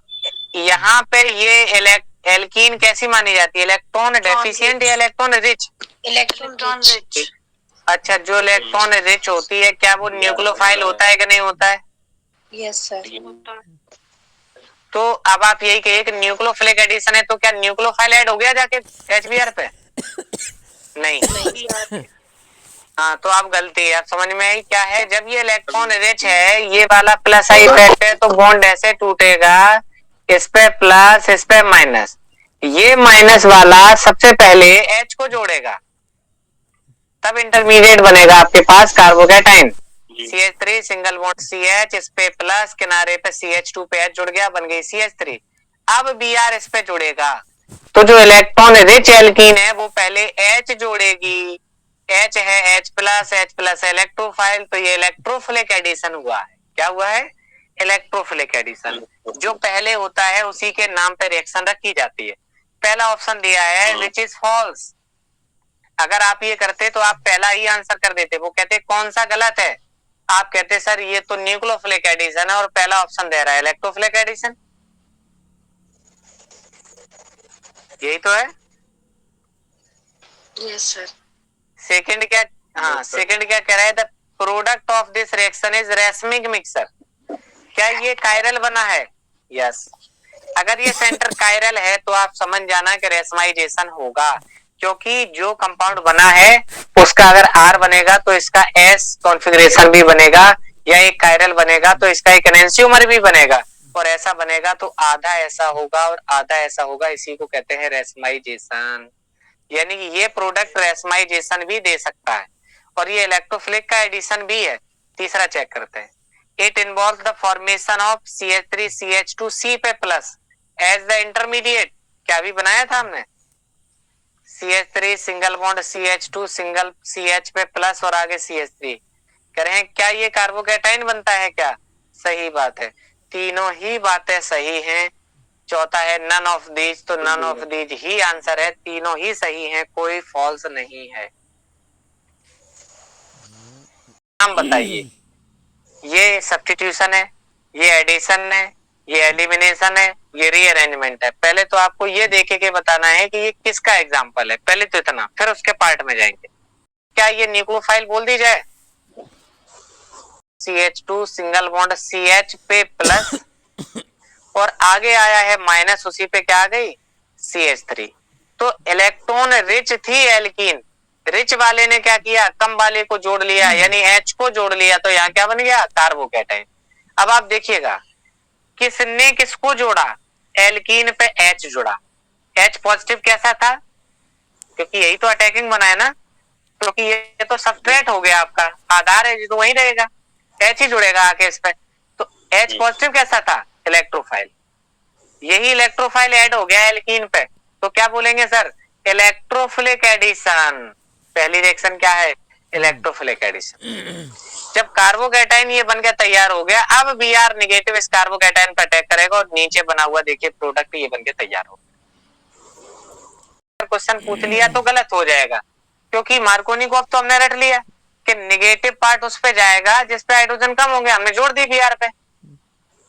यहाँ पे ये एल्कीन कैसी मानी जाती है, इलेक्ट्रॉन डेफिशिएंट या इलेक्ट्रॉन रिच? Electron rich. अच्छा जो इलेक्ट्रॉन रिच होती है क्या वो न्यूक्लियोफाइल होता है कि नहीं होता है? Yes sir. तो अब आप यही कहिए कि न्यूक्लियोफिलिक एडिशन है, तो क्या न्यूक्लियोफाइल ऐड हो गया जाके HBr पे? नहीं। हाँ तो आप गलती है, आप समझ में आई क्या है, जब ये इलेक्ट्रॉन रिच है, ये वाला प्लस आई इफेक्ट है, तो बॉन्ड ऐसे टूटेगा, इस पे प्लस इस पे माइनस, ये माइनस वाला सबसे पहले H को जोड़ेगा, तब इंटरमीडिएट बनेगा आपके पास carbocation CH3 single bond CH, इस पे प्लस, किनारे पे CH2 पे H जुड़ गया, बन गई CH3। अब Br इस पे जुड़ेगा, तो जो इलेक्ट्रॉन रिच एल्कीन है वो पहले H जोड़ेगी, H है H प्लस इलेक्ट्रोफाइल, तो ये इलेक्ट्रोफिलिक एडिशन हुआ है। क्या हुआ है? Electrophilic addition. जो पहले होता है उसी के नाम पे रिएक्शन रखी जाती है। पहला ऑप्शन दिया है विच इज फॉल्स, अगर आप ये करते तो आप पहला ही आंसर कर देते, वो कहते कौन सा गलत है, आप कहते सर ये तो न्यूक्लियोफिलिक एडिशन है और पहला ऑप्शन दे रहा है इलेक्ट्रोफिलिक एडिशन, यही तो है। Yes sir. सेकंड क्या, हाँ सेकंड क्या कह रहा है, the product of this reaction is racemic mixture, क्या ये कायरल बना है? यस। अगर ये सेंटर कायरल है तो आप समझ जाना कि रेशमाइजेशन होगा, क्योंकि जो कंपाउंड बना है उसका अगर R बनेगा तो इसका S कॉन्फ़िगरेशन भी बनेगा, या एक कायरल बनेगा तो इसका एक एनेंशियोमर भी बनेगा, और ऐसा बनेगा तो आधा ऐसा होगा और आधा ऐसा होगा, इसी को कहते हैं रेशमाइजेशन। यानी कि ये प्रोडक्ट रेशमाइजेशन भी दे सकता है, और ये इलेक्ट्रोफिलिक का एडिशन भी है। तीसरा चेक करते हैं। It involve the formation of CH3 CH2 C पे प्लस एज द इंटरमीडिएट। क्या भी बनाया था हमने? CH3 single bond CH2 single CH पे प्लस और आगे CH3। कह रहे हैं क्या ये कार्बोकैटायन बनता है क्या? सही बात है, तीनों ही बातें सही हैं। चौथा है नन ऑफ दीज, तो नन ऑफ दीज ही आंसर है, तीनों ही सही हैं, कोई फॉल्स नहीं है। नाम बताइए। ये सब्स्टिट्यूशन है, ये एडिशन है, ये एलिमिनेशन है, ये रीअरेंजमेंट है। पहले तो आपको ये देखे के बताना है कि ये किसका एग्जांपल है, पहले तो इतना, फिर उसके पार्ट में जाएंगे। क्या ये न्यूक्लियोफाइल बोल दी जाए? CH2 सिंगल बॉन्ड CH पे प्लस और आगे आया है माइनस, उसी पे क्या आ गई? CH3। तो इलेक्ट्रॉन रिच थी एल्कीन, रिच वाले ने क्या किया? कम वाले को जोड़ लिया, यानी H को जोड़ लिया, तो यहाँ क्या बन गया? कार्बोकैटायन। अब आप देखिएगा किसने किसको जोड़ा? एल्कीन पे H जुड़ा। H पॉजिटिव कैसा था? क्योंकि यही तो अटैकिंग बना है ना, क्योंकि ये तो सबस्ट्रेट हो गया, आपका आधार है तो वही रहेगा, H ही जुड़ेगा आके इस पे। तो H पॉजिटिव कैसा था? इलेक्ट्रोफाइल। यही इलेक्ट्रोफाइल ऐड हो गया एल्कीन पे, तो क्या बोलेंगे सर? Electrophilic addition. पहली रिएक्शन क्या है? Electrophilic addition. जब कार्बोकैटायन ये बनकर तैयार हो गया, अब Br नेगेटिव इस कार्बोकैटायन पर अटैक करेगा और नीचे बना हुआ देखिए प्रोडक्ट ये बनके तैयार हो। क्वेश्चन पूछ लिया तो गलत हो जाएगा, क्योंकि मार्कोनिकॉफ तो हमने रट लिया कि नेगेटिव पार्ट उस पे जाएगा जिस पे हाइड्रोजन कम होंगे, हमने जोड़ दी Br पे।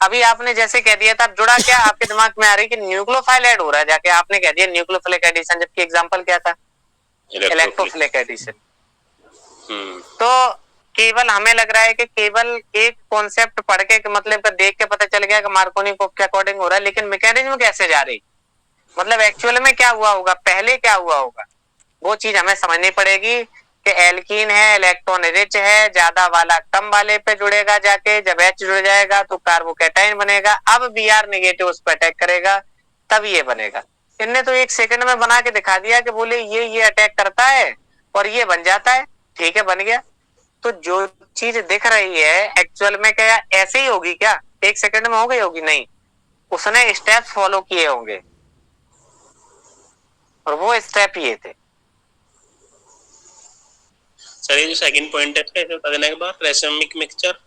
अभी आपने जैसे कह दिया था, जुड़ा क्या? आपके दिमाग में आ रही कि न्यूक्लियोफाइल ऐड हो रहा है, जाके आपने कह दिया न्यूक्लियोफिलिक एडिशन, जबकि एग्जांपल क्या था? Electrophilic addition. तो केवल हमें लग रहा है कि केवल एक कॉन्सेप्ट पढ़ के मतलब का देख के पता चल गया कि मार्कोनिकॉफ के अकॉर्डिंग हो रहा है, लेकिन मैकेनिज्म कैसे जा रही, मतलब एक्चुअल में क्या हुआ होगा, पहले क्या हुआ होगा, वो चीज हमें समझनी पड़ेगी कि एल्कीन है, इलेक्ट्रॉन रिच है, ज्यादा वाला कम वाले पे जुड़ेगा जाके, जब H जुड़ जाएगा तो कार्बोकैटायन बनेगा, अब Br नेगेटिव उस पर अटैक करेगा, तब ये बनेगा। इनने तो एक सेकंड में बना के दिखा दिया कि बोले ये अटैक करता है और ये बन जाता है, ठीक है बन गया। तो जो चीज दिख रही है एक्चुअल में क्या ऐसे ही होगी क्या? एक सेकंड में हो गई होगी? नहीं, उसने स्टेप्स फॉलो किए होंगे, और वो स्टेप ये थे। सर ये जो सेकंड पॉइंट है इसे बता देने के बाद रेसमिक मिक्सचर।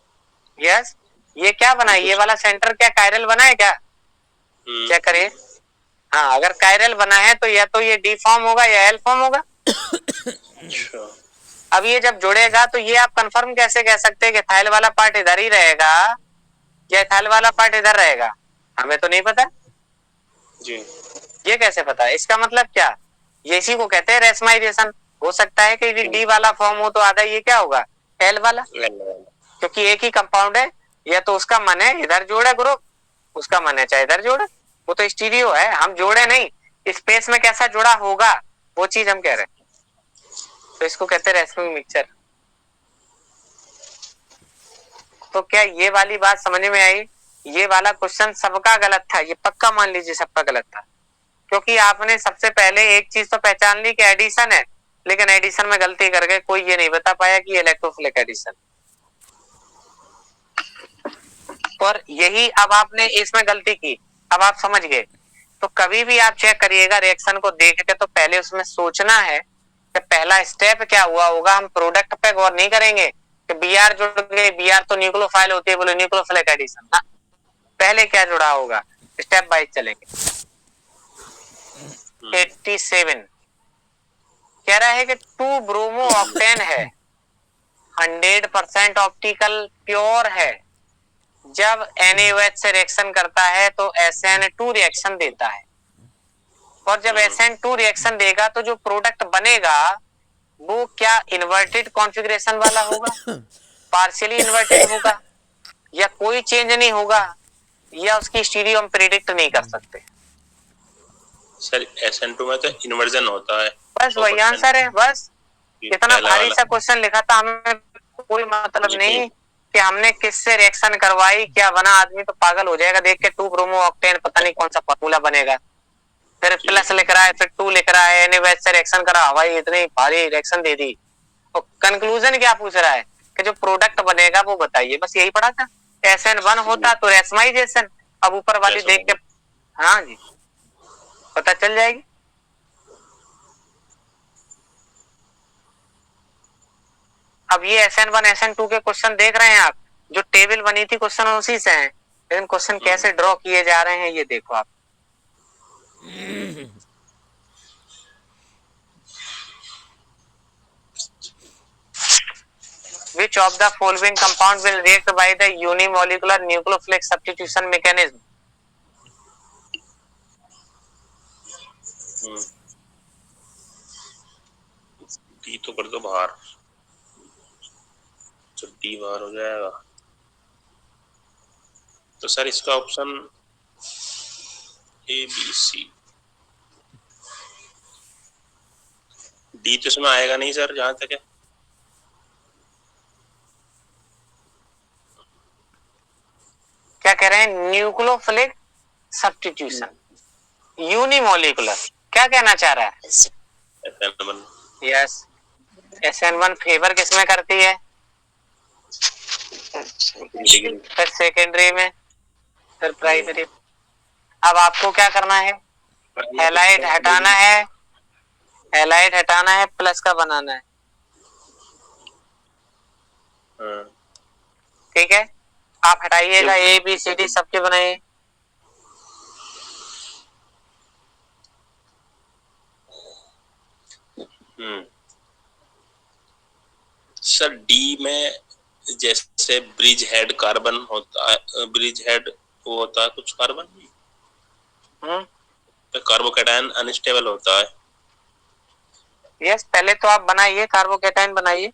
यस, ये क्या बना है? ये वाला सेंटर क्या कायरल बना है क्या? चेक करिए। हाँ, अगर कायरल बना है तो या तो ये डी फॉर्म होगा या एल फॉर्म होगा। अच्छा। अब ये जब जुड़ेगा तो ये आप कंफर्म कैसे कह सकते हैं कि इथाइल वाला पार्ट इधर ही रहेगा या इथाइल वाला पार्ट इधर रहेगा? हमें तो नहीं पता जी। ये कैसे पता? इसका मतलब क्या? ये इसी को कहते हैं रेशमाइजेशन। हो सकता है कि डी वाला फॉर्म हो तो आधा ये क्या होगा? एल वाला, क्योंकि एक ही कंपाउंड है, या तो उसका मन है इधर जोड़े ग्रुप, उसका मन है चाहे इधर जोड़े, वो तो स्टीरियो है, हम जोड़े नहीं, स्पेस में कैसा जुड़ा होगा वो चीज हम कह रहे हैं। तो इसको कहते हैं रेशमिक मिक्सचर। तो क्या ये वाली बात समझ में आई? ये वाला क्वेश्चन सबका गलत था, ये पक्का मान लीजिए सबका गलत था, क्योंकि आपने सबसे पहले एक चीज तो पहचान ली कि एडिशन है, लेकिन एडिशन में गलती कर गए, कोई ये नहीं बता पाया कि इलेक्ट्रोफिलिक एडिशन। और यही अब आपने इसमें गलती की, अब आप समझ गए। तो कभी भी आप चेक करिएगा रिएक्शन को देख के, तो पहले उसमें सोचना है कि पहला स्टेप क्या हुआ होगा। हम प्रोडक्ट पे गौर नहीं करेंगे कि Br जुड़ गए, Br तो न्यूक्लियोफाइल होती है, बोले न्यूक्लियोफिलिक एडिशन ना, पहले क्या जुड़ा होगा, स्टेप बाय चलेंगे। 87 कह रहा है कि 2 ब्रोमो ऑक्टेन है, 100% ऑप्टिकल प्योर है, जब NaOH से रिएक्शन करता है तो SN2 रिएक्शन देता है, और जब SN2 रिएक्शन देगा तो जो प्रोडक्ट बनेगा वो क्या इन्वर्टेड कॉन्फ़िगरेशन वाला होगा, पार्शियली इन्वर्टेड होगा, या कोई चेंज नहीं होगा या उसकी स्टीरियो हम प्रिडिक्ट नहीं कर सकते। सर SN2 में तो इन्वर्जन होता है। बस वही आंसर है। बस इतना भारी सा क्वेश्चन लिखा था, हमें कोई मतलब नहीं कि हमने किससे रिएक्शन करवाई क्या बना। आदमी तो पागल हो जाएगा देख के, 2 ब्रोमो ऑक्टेन पता नहीं कौन सा फॉर्मूला बनेगा, फिर प्लस लिख रहा है, फिर 2 लिख रहा है, एनएच से रिएक्शन करा, भाई इतनी भारी रिएक्शन दे दी। तो कंक्लूजन क्या पूछ रहा है कि जो प्रोडक्ट बनेगा वो बताइए, बस यही पढ़ा था। SN1 होता तो रेशमाइजेशन, अब ऊपर वाली देख के हाँ जी पता चल जाएगी। अब ये SN1 SN2 के क्वेश्चन देख रहे हैं आप, जो टेबल बनी थी क्वेश्चन उसी से हैं, लेकिन क्वेश्चन कैसे ड्रॉ किए जा रहे हैं ये देखो आप। Which of the following compound will react by the unimolecular nucleophilic substitution mechanism? D तो कर दो बाहर, तो डी बाहर हो जाएगा। तो सर इसका ऑप्शन ABC, डी तो इसमें आएगा नहीं सर जहां तक है। क्या कह रहे हैं? न्यूक्लियोफिलिक सब्स्टिट्यूशन, यूनिमोलिकुलर, क्या कहना चाह रहा है? SN1। यस, SN1 फेवर किसमें करती है? फिर सेकेंडरी में, फिर प्राइमरी। अब आपको क्या करना है? हैलाइड हटाना है, हैलाइड हटाना है, प्लस का बनाना है। ठीक है, आप हटाइएगा, ABCD सबके बनाइए। सर डी में जैसे ब्रिज हेड कार्बन होता है, ब्रिज हेड वो होता है कुछ कार्बन, तो कार्बोकैटायन अनस्टेबल होता है। यस, पहले तो आप बनाइए, कार्बोकैटायन बनाइए।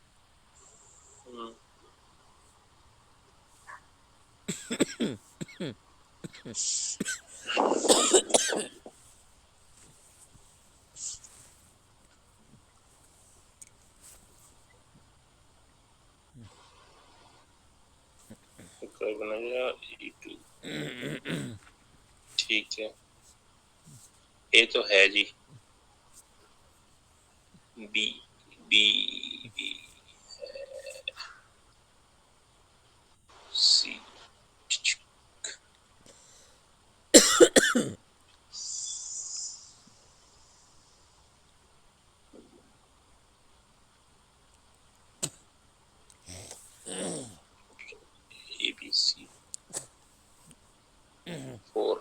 ठीक है, ए तो है जी, B B B C, ABC 4।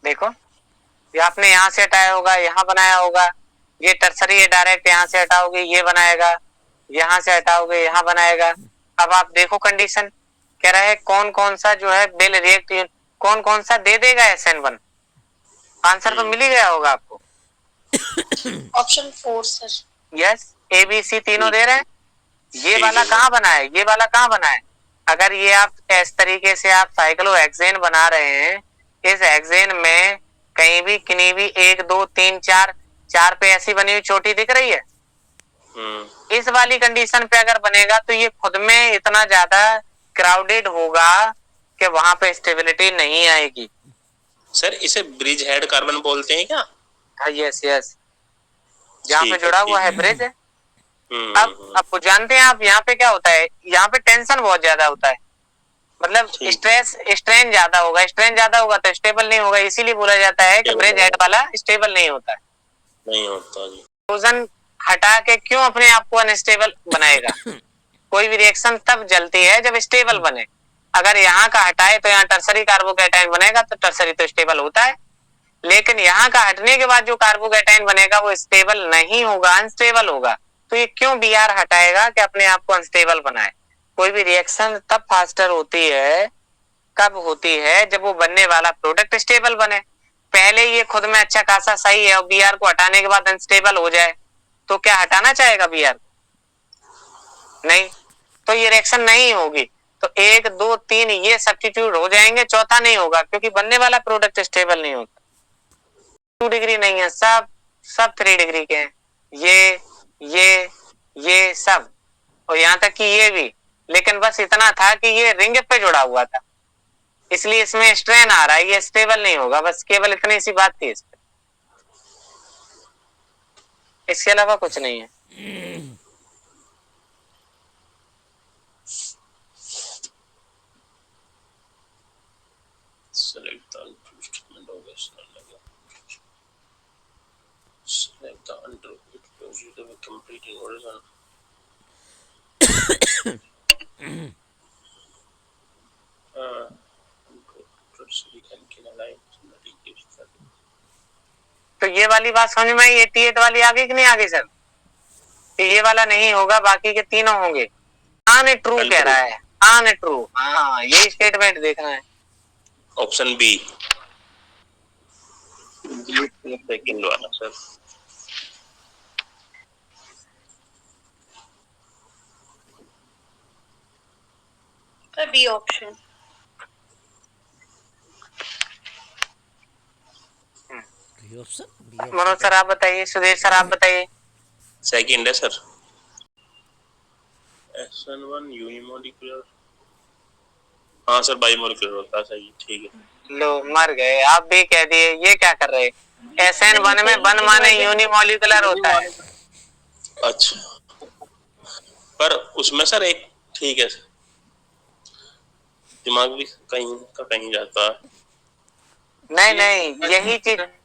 देखो, ये आपने यहाँ से हटाया होगा, यहाँ बनाया होगा, ये टर्सरी है, डायरेक्ट यहाँ से हटाओगे ये बनाएगा, यहाँ से हटाओगे यहाँ बनाएगा। अब आप देखो कंडीशन कह रहा है कौन कौन सा जो है विल रिएक्ट, कौन कौन सा दे देगा SN1। आंसर तो मिल ही गया होगा आपको। Option 4 sir. यस, ABC तीनों दे रहे हैं। ये वाला कहाँ बना है? ये वाला कहाँ बना है? अगर ये आप इस तरीके से आप साइक्लोहेक्सेन बना रहे हैं, इस हेक्सेन में कहीं भी किन्हीं भी 1 2 3 4 4 पे ऐसी बनी हुई छोटी दिख रही है। इस वाली कंडीशन पे अगर बनेगा तो ये खुद में इतना ज्यादा क्राउडेड होगा कि वहां पे स्टेबिलिटी नहीं आएगी। सर इसे ब्रिज हेड कार्बन बोलते हैं क्या? हाँ, यस यस, जहाँ पे जुड़ा हुआ है ब्रिज है। अब जानते हैं आप यहाँ पे क्या होता है? यहाँ पे टेंशन बहुत ज्यादा होता है, मतलब स्ट्रेन ज्यादा होगा, स्ट्रेन ज्यादा होगा तो स्टेबल नहीं होगा, इसीलिए बोला जाता है कि ब्रिज हेड वाला स्टेबल नहीं होता है। नहीं होता जी। फ्यूजन हटा के क्यों अपने आप को अनस्टेबल बनाएगा? कोई भी रिएक्शन तब जलती है जब स्टेबल बने। अगर यहाँ का हटाए तो यहाँ टर्सरी कार्बोकैटायन बनेगा, तो टर्सरी तो स्टेबल होता है, लेकिन यहाँ का हटने के बाद जो कार्बोकैटायन बनेगा वो स्टेबल नहीं होगा, अनस्टेबल होगा। तो ये क्यों BR हटाएगा कि अपने आप को अनस्टेबल बनाए? कोई भी रिएक्शन तब फास्टर होती है, कब होती है? जब वो बनने वाला प्रोडक्ट स्टेबल बने। पहले ये खुद में अच्छा खासा सही है और BR को हटाने के बाद अनस्टेबल हो जाए, तो क्या हटाना चाहेगा BR? नहीं, तो ये रिएक्शन नहीं होगी। तो 1 2 3 ये सब्स्टिट्यूट हो जाएंगे, चौथा नहीं होगा क्योंकि बनने वाला प्रोडक्ट स्टेबल नहीं होता। 2 डिग्री नहीं है, सब 3 डिग्री के हैं, ये सब, और यहाँ तक कि ये भी। लेकिन बस इतना था कि ये रिंग पे जुड़ा हुआ था, इसलिए इसमें स्ट्रेन आ रहा है, ये स्टेबल नहीं होगा, बस केवल इतनी सी बात थी इस पे, इसके अलावा कुछ नहीं है। Select the instrument of select the under it procedure with complete inversion. तो ये वाली बात समझ में आई, 88 वाली आ गई कि नहीं आ गई सर? ये वाला नहीं होगा, बाकी के तीनों होंगे। आन ट्रू कह रहा है, आन ट्रू, हाँ यही स्टेटमेंट देखना है। ऑप्शन बी सेकंड वाला sir. B option. Manoj sir आप बताइए, सुदेश सर आप बताइए। सेकंड है सर। SN1 यूनिमोलिकुलर, हाँ सर बाइमोलिकुलर होता है, सही ठीक है। लो मर गए, आप भी कह दिए, ये क्या कर रहे? SN1 में वन माने यूनिमोलिकुलर होता है। अच्छा, पर उसमें सर एक ठीक है, दिमाग भी कहीं का कहीं जाता है। नहीं,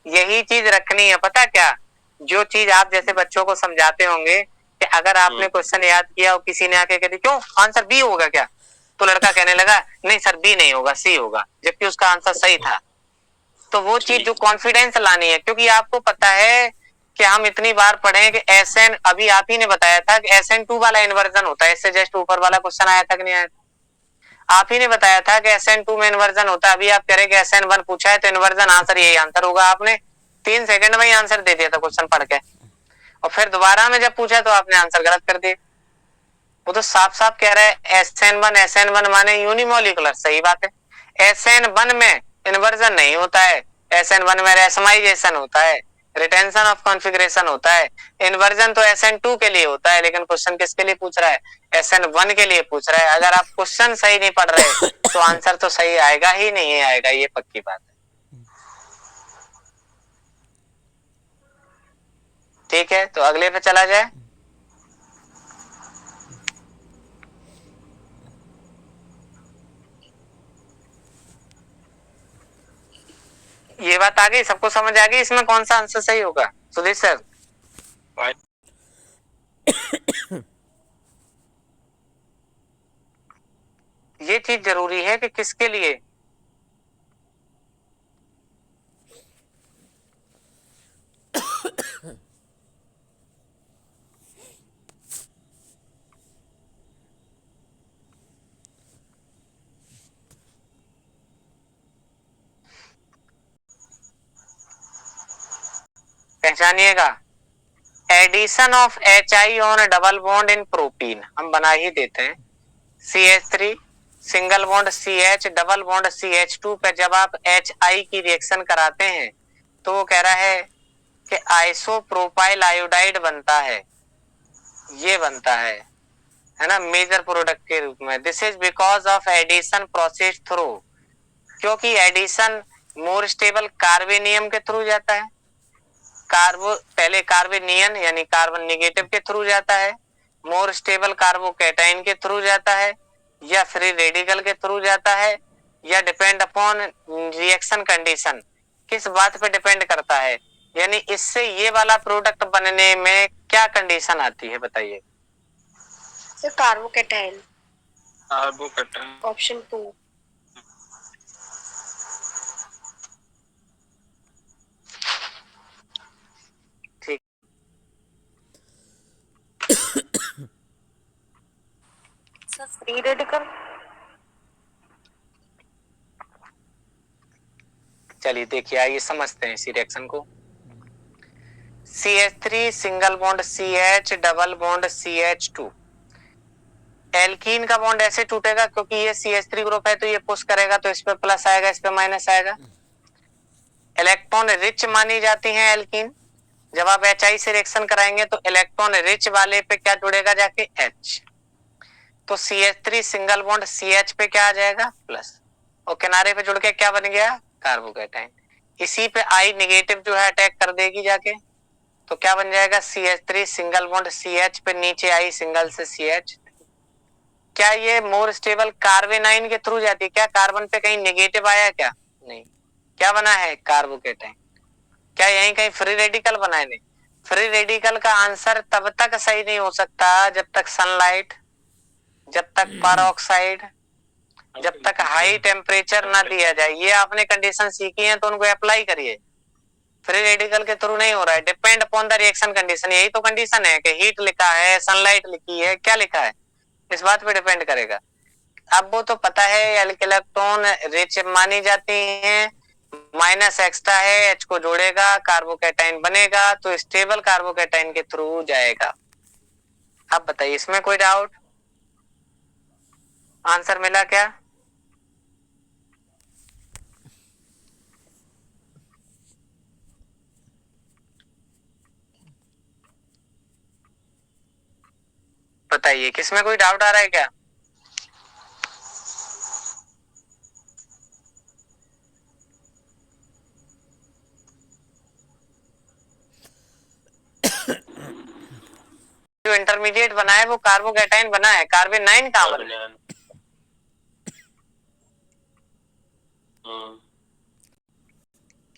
यही चीज रखनी है, पता क्या? जो चीज आप जैसे बच्चों को समझाते होंगे कि अगर आपने क्वेश्चन याद किया और किसी ने आके कह दी क्यों आंसर बी होगा क्या, तो लड़का कहने लगा नहीं सर बी नहीं होगा सी होगा, जबकि उसका आंसर सही था। तो वो चीज जो कॉन्फिडेंस लानी है, क्योंकि आपको पता है कि हम इतनी बार पढ़े कि SN, अभी आप ही ने बताया था कि SN2 वाला इन्वर्जन होता है, इससे जस्ट ऊपर वाला क्वेश्चन आया था कि नहीं आया था? आप ही ने बताया था कि SN2 में इन्वर्जन होता है। अभी आप कह रहे कि SN1 पूछा है तो इन्वर्जन आंसर यही आंसर होगा। आपने 3 सेकंड में ही आंसर दे दिया था क्वेश्चन पढ़ के, और फिर दोबारा में जब पूछा तो आपने आंसर गलत कर दिया। वो तो साफ साफ कह रहा है SN1 माने यूनिमोलिकुलर, सही बात है। SN1 में इन्वर्जन नहीं होता है, SN1 में रेसमाइजेशन होता है, रिटेंशन ऑफ कॉन्फ़िगरेशन होता है। इन्वर्जन तो SN2 के लिए होता है, लेकिन क्वेश्चन किसके लिए पूछ रहा है? SN1 के लिए पूछ रहा है। अगर आप क्वेश्चन सही नहीं पढ़ रहे तो आंसर तो सही आएगा ही नहीं आएगा, ये पक्की बात है। ठीक है, तो अगले पे चला जाए। ये बात आ गई, सबको समझ आ गई इसमें कौन सा आंसर सही होगा? सुधीर सर ये चीज जरूरी है कि किसके लिए? पहचानिएगा, addition of HI on double bond in protein हम बना ही देते हैं। CH3 single bond CH double bond CH2 पे जब आप HI की रिएक्शन कराते हैं तो वो कह रहा है कि आइसोप्रोपाइल आयोडाइड बनता है, ये बनता है ना, मेजर प्रोडक्ट के रूप में। This is because of addition process through, क्योंकि एडिशन मोर स्टेबल कार्बेनियम के थ्रू जाता है, पहले कार्बेनियन यानी कार्बन नेगेटिव के थ्रू जाता है, मोर स्टेबल कार्बोकैटायन के थ्रू जाता है, या फ्री रेडिकल के थ्रू जाता है, या डिपेंड अपॉन रिएक्शन कंडीशन, किस बात पे डिपेंड करता है, यानी इससे ये वाला प्रोडक्ट बनने में क्या कंडीशन आती है बताइए? Sir carbocation. Carbocation option 2। ठीक, सर फ्री रेडिकल। चलिए देखिए, आइए समझते हैं इसी रिएक्शन को। CH3 single bond CH double bond CH2, alkene का बॉन्ड ऐसे टूटेगा क्योंकि ये CH3 ग्रुप है तो ये पुश करेगा तो इस पे प्लस आएगा, इस पे माइनस आएगा। इलेक्ट्रॉन रिच मानी जाती हैं एल्कीन। जब आप HI से रिएक्शन कराएंगे तो इलेक्ट्रॉन रिच वाले पे क्या जुड़ेगा जाके H, तो CH3 सिंगल बॉन्ड CH पे क्या आ जाएगा प्लस, और किनारे पे जुड़ के क्या बन गया कार्बोकैटायन। इसी पे I नेगेटिव जो है अटैक कर देगी जाके, तो क्या बन जाएगा CH3 सिंगल बॉन्ड CH पे नीचे I सिंगल से CH। क्या ये मोर स्टेबल कार्बेनाइन के थ्रू जाती है क्या, कार्बन पे कहीं नेगेटिव आया क्या, नहीं। क्या बना है कार्बोकैटायन। क्या यहीं कहीं फ्री रेडिकल बना है, नहीं। फ्री रेडिकल का आंसर तब तक सही नहीं हो सकता जब तक सनलाइट, जब तक पेरोक्साइड, जब तक हाई टेम्परेचर ना दिया जाए। ये आपने कंडीशन सीखी है तो उनको अप्लाई करिए। फ्री रेडिकल के थ्रू नहीं हो रहा है, depend upon the reaction condition. यही तो कंडीशन है कि हीट लिखा है, सनलाइट लिखी है, क्या लिखा है, इस बात पे डिपेंड करेगा। अब वो तो पता है इलेक्ट्रॉन रिच मानी जाती हैं, माइनस एक्स्ट्रा है, H को जोड़ेगा, कार्बोकैटायन बनेगा, तो स्टेबल कार्बोकैटायन के थ्रू जाएगा। अब बताइए इसमें कोई डाउट, आंसर मिला क्या। बताइए किसमें कोई डाउट आ रहा है क्या। जो इंटरमीडिएट बना है वो कार्बोकैटायन बना है, कार्बेनाइन कहां बना है।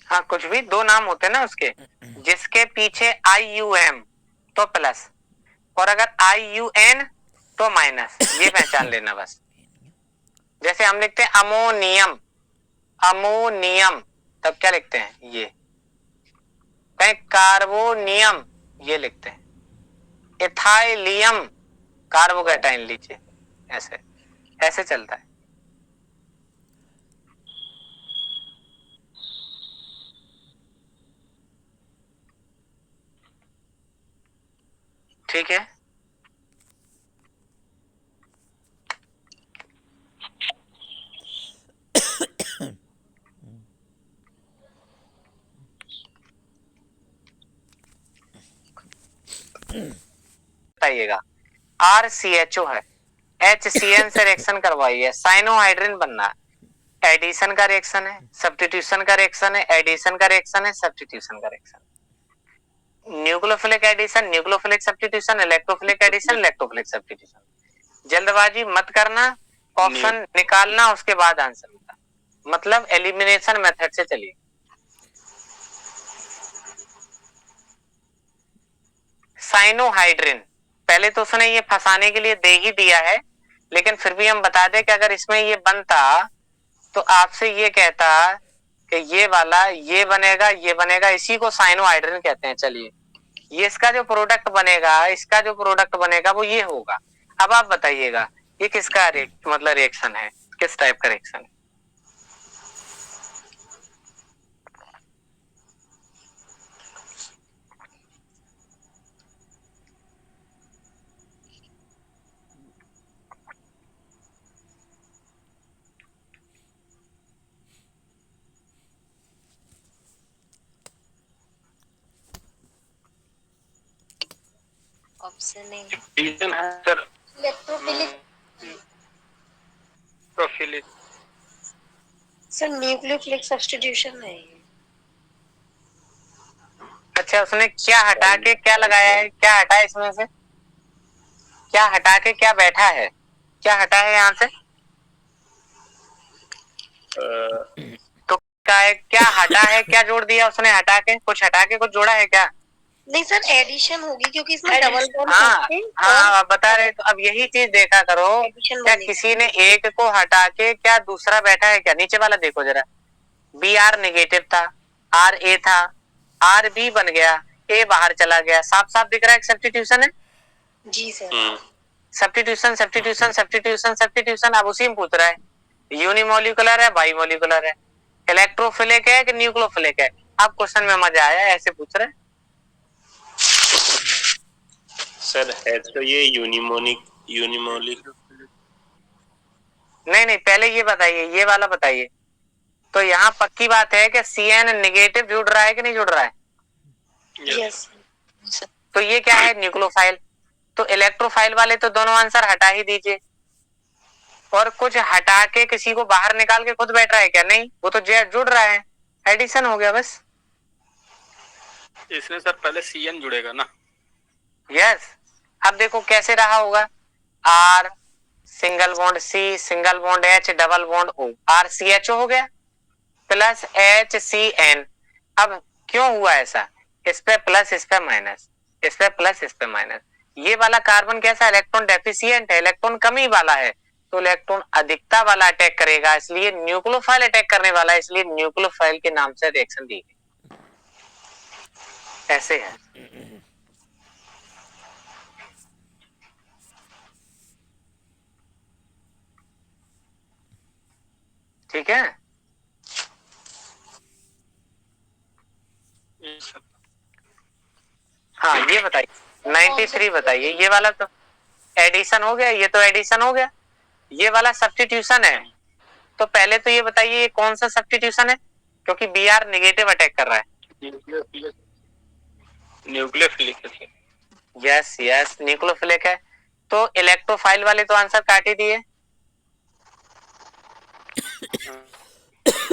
हाँ कुछ भी दो नाम होते हैं ना उसके, जिसके पीछे IUM तो प्लस, और अगर IUN तो माइनस, ये पहचान लेना बस। जैसे हम लिखते हैं अमोनियम, अमोनियम, तब क्या लिखते हैं ये, कहीं कार्बोनियम ये लिखते हैं, इथाइलियम कार्बोकैटायन लीजिए, ऐसे ऐसे चलता है। ठीक है, बताइएगा। RCHO है, HCN से रिएक्शन करवाइए, साइनोहाइड्रिन बनना है। एडिशन का रिएक्शन है, सब्स्टिट्यूशन का रिएक्शन है, एडिशन का रिएक्शन है, सब्स्टिट्यूशन का reaction. Nucleophilic addition, nucleophilic substitution, electrophilic addition, electrophilic substitution. जल्दबाजी मत करना, ऑप्शन निकालना उसके बाद आंसर होगा, मतलब एलिमिनेशन मेथड से चलिए। साइनोहाइड्रिन, पहले तो उसने ये फंसाने के लिए दे ही दिया है, लेकिन फिर भी हम बता दें कि अगर इसमें ये बनता तो आपसे ये कहता कि ये वाला ये बनेगा, ये बनेगा, इसी को साइनोहाइड्रिन कहते हैं। चलिए ये इसका जो प्रोडक्ट बनेगा, इसका जो प्रोडक्ट बनेगा वो ये होगा। अब आप बताइएगा ये किसका मतलब रिएक्शन है, किस टाइप का रिएक्शन है। ऑप्शन ए रीजन है सर इलेक्ट्रोफिलिक, प्रोफिलिक। सर न्यूक्लियोफिलिक सब्स्टिट्यूशन है। अच्छा उसने क्या हटा के क्या लगाया है, क्या हटा है इसमें से, क्या हटा के क्या बैठा है, क्या हटा है यहाँ से, तो क्या हटा है, क्या जोड़ दिया उसने हटा के, कुछ हटा के कुछ जोड़ा है क्या। नहीं सर एडिशन होगी क्योंकि इसमें डबल बॉन्ड हाँ हाँ बता रहे, तो अब यही चीज देखा करो, क्या किसी ने एक को हटा के क्या दूसरा बैठा है क्या। नीचे वाला देखो जरा, Br नेगेटिव था, Ra था, Rb बन गया, A बाहर चला गया, साफ साफ दिख रहा है सब्स्टिट्यूशन है। जी सर, सब्स्टिट्यूशन सब्स्टिट्यूशन सब्स्टिट्यूशन सब्स्टिट्यूशन। अब उसी में पूछ रहा है यूनिमोलिकुलर है बाईमोलिकुलर है, इलेक्ट्रोफिलिक है कि न्यूक्लियोफिलिक है। अब क्वेश्चन में मजा आया, ऐसे पूछ रहे हैं। सर है तो ये यूनिमोनिक यूनिमोलिक नहीं नहीं, पहले ये बताइए, ये वाला बताइए। तो यहाँ पक्की बात है कि CN नेगेटिव जुड़ रहा है कि नहीं जुड़ रहा है? यस। तो ये क्या है? न्यूक्लियोफाइल। तो इलेक्ट्रोफाइल वाले तो दोनों आंसर हटा ही दीजिए। और कुछ हटा के किसी को बाहर निकाल के खुद बैठ रहा है क्या? नहीं, वो तो जुड़ रहा है, एडिशन हो गया बस। इसमें सर पहले CN जुड़ेगा ना? यस। अब देखो कैसे रहा होगा, R single bond C single bond H double bond O, RCHO हो गया प्लस HCN। अब क्यों हुआ ऐसा? इस पे प्लस, इस पे माइनस, इस पे प्लस, इस पे माइनस। ये वाला कार्बन कैसा? इलेक्ट्रॉन डेफिशिएंट है, इलेक्ट्रॉन कमी वाला है, तो इलेक्ट्रॉन अधिकता वाला अटैक करेगा, इसलिए न्यूक्लियोफाइल अटैक करने वाला है, इसलिए न्यूक्लियोफाइल के नाम से रिएक्शन दी गई। ऐसे है। ठीक है। हाँ ये बताइए 93 बताइए। ये वाला तो एडिशन हो गया, ये तो एडिशन हो गया, ये वाला सब्स्टिट्यूशन है। तो पहले तो ये बताइए ये कौन सा सब्स्टिट्यूशन है, क्योंकि Br नेगेटिव अटैक कर रहा है। न्यूक्लियोफिलिक है। यस यस, न्यूक्लियोफिलिक है। तो इलेक्ट्रोफाइल वाले तो आंसर काट ही दिए।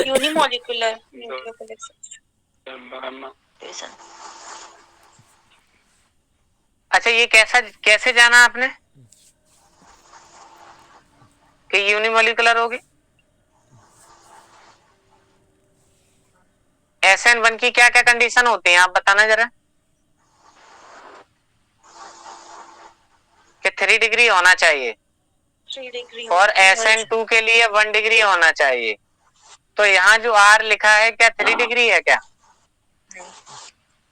Unimolecular nucleophilic substitution. अच्छा ये कैसे जाना आपने कि यूनिमोलिकुलर होगी? SN1 की क्या क्या कंडीशन होती हैं आप बताना जरा। कि 3 डिग्री होना चाहिए 3 डिग्री और SN2 के लिए 1 डिग्री होना चाहिए। तो यहाँ जो R लिखा है क्या 3 डिग्री है क्या?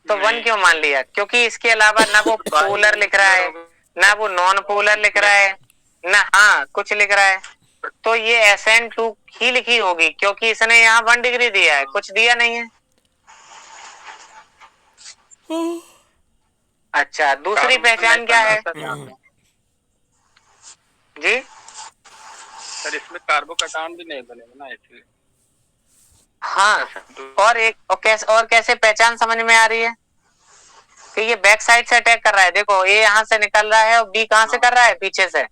तो 1 क्यों मान लिया? क्योंकि इसके अलावा ना वो पोलर लिख रहा है, ना वो नॉन पोलर लिख रहा है, ना हाँ कुछ लिख रहा है। तो ये SN2 ही लिखी होगी, क्योंकि इसने यहाँ 1 डिग्री दिया है, कुछ दिया नहीं है। अच्छा दूसरी पहचान क्या है जी? सर इसमें कार्बोकैटायन भी नहीं बनेगा ना एक्चुअली। हाँ, और कैसे पहचान समझ में आ रही है कि ये बैक साइड से अटैक कर रहा है। देखो A यहाँ से निकल रहा है और B कहाँ से कर रहा है? पीछे से।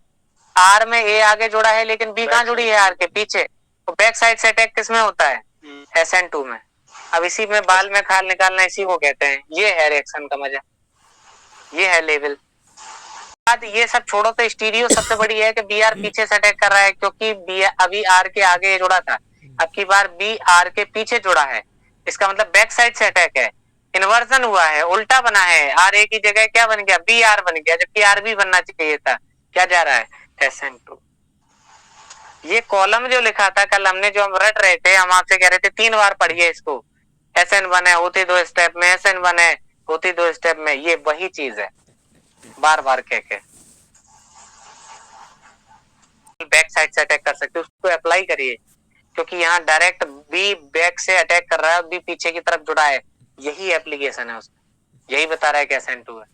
R में A आगे जुड़ा है लेकिन B कहाँ जुड़ी है? R के पीछे। तो बैक साइड से अटैक किस में होता है? SN2 में। अब इसी में बाल में खाल निकालना, इसी को कहते हैं। ये है रिएक्शन का मजा, ये है लेवल। बात ये सब छोड़ो, तो स्टीरियो सबसे बड़ी है कि Br पीछे से अटैक कर रहा है, क्योंकि अभी R के आगे जुड़ा था, अब की बार B R के पीछे जुड़ा है, इसका मतलब बैक साइड से अटैक है। इन्वर्जन हुआ है, उल्टा बना है, R A की जगह क्या बन गया? B R बन गया, जबकि R B बनना चाहिए था। क्या जा रहा है? SN2। ये कॉलम जो लिखा था कल हमने, जो हम रट रहे थे, हम आपसे कह रहे थे 3 बार पढ़िए इसको। SN1 है होती 2 स्टेप में, SN1 है होती 2 स्टेप में, ये वही चीज है, बार बार कह के। बैक साइड से अटैक कर सकते हो, उसको अप्लाई करिए, क्योंकि यहाँ डायरेक्ट B बैक से अटैक कर रहा है, B पीछे की तरफ जुड़ा है, यही एप्लीकेशन है उसका, यही बता रहा है कि SN2 है।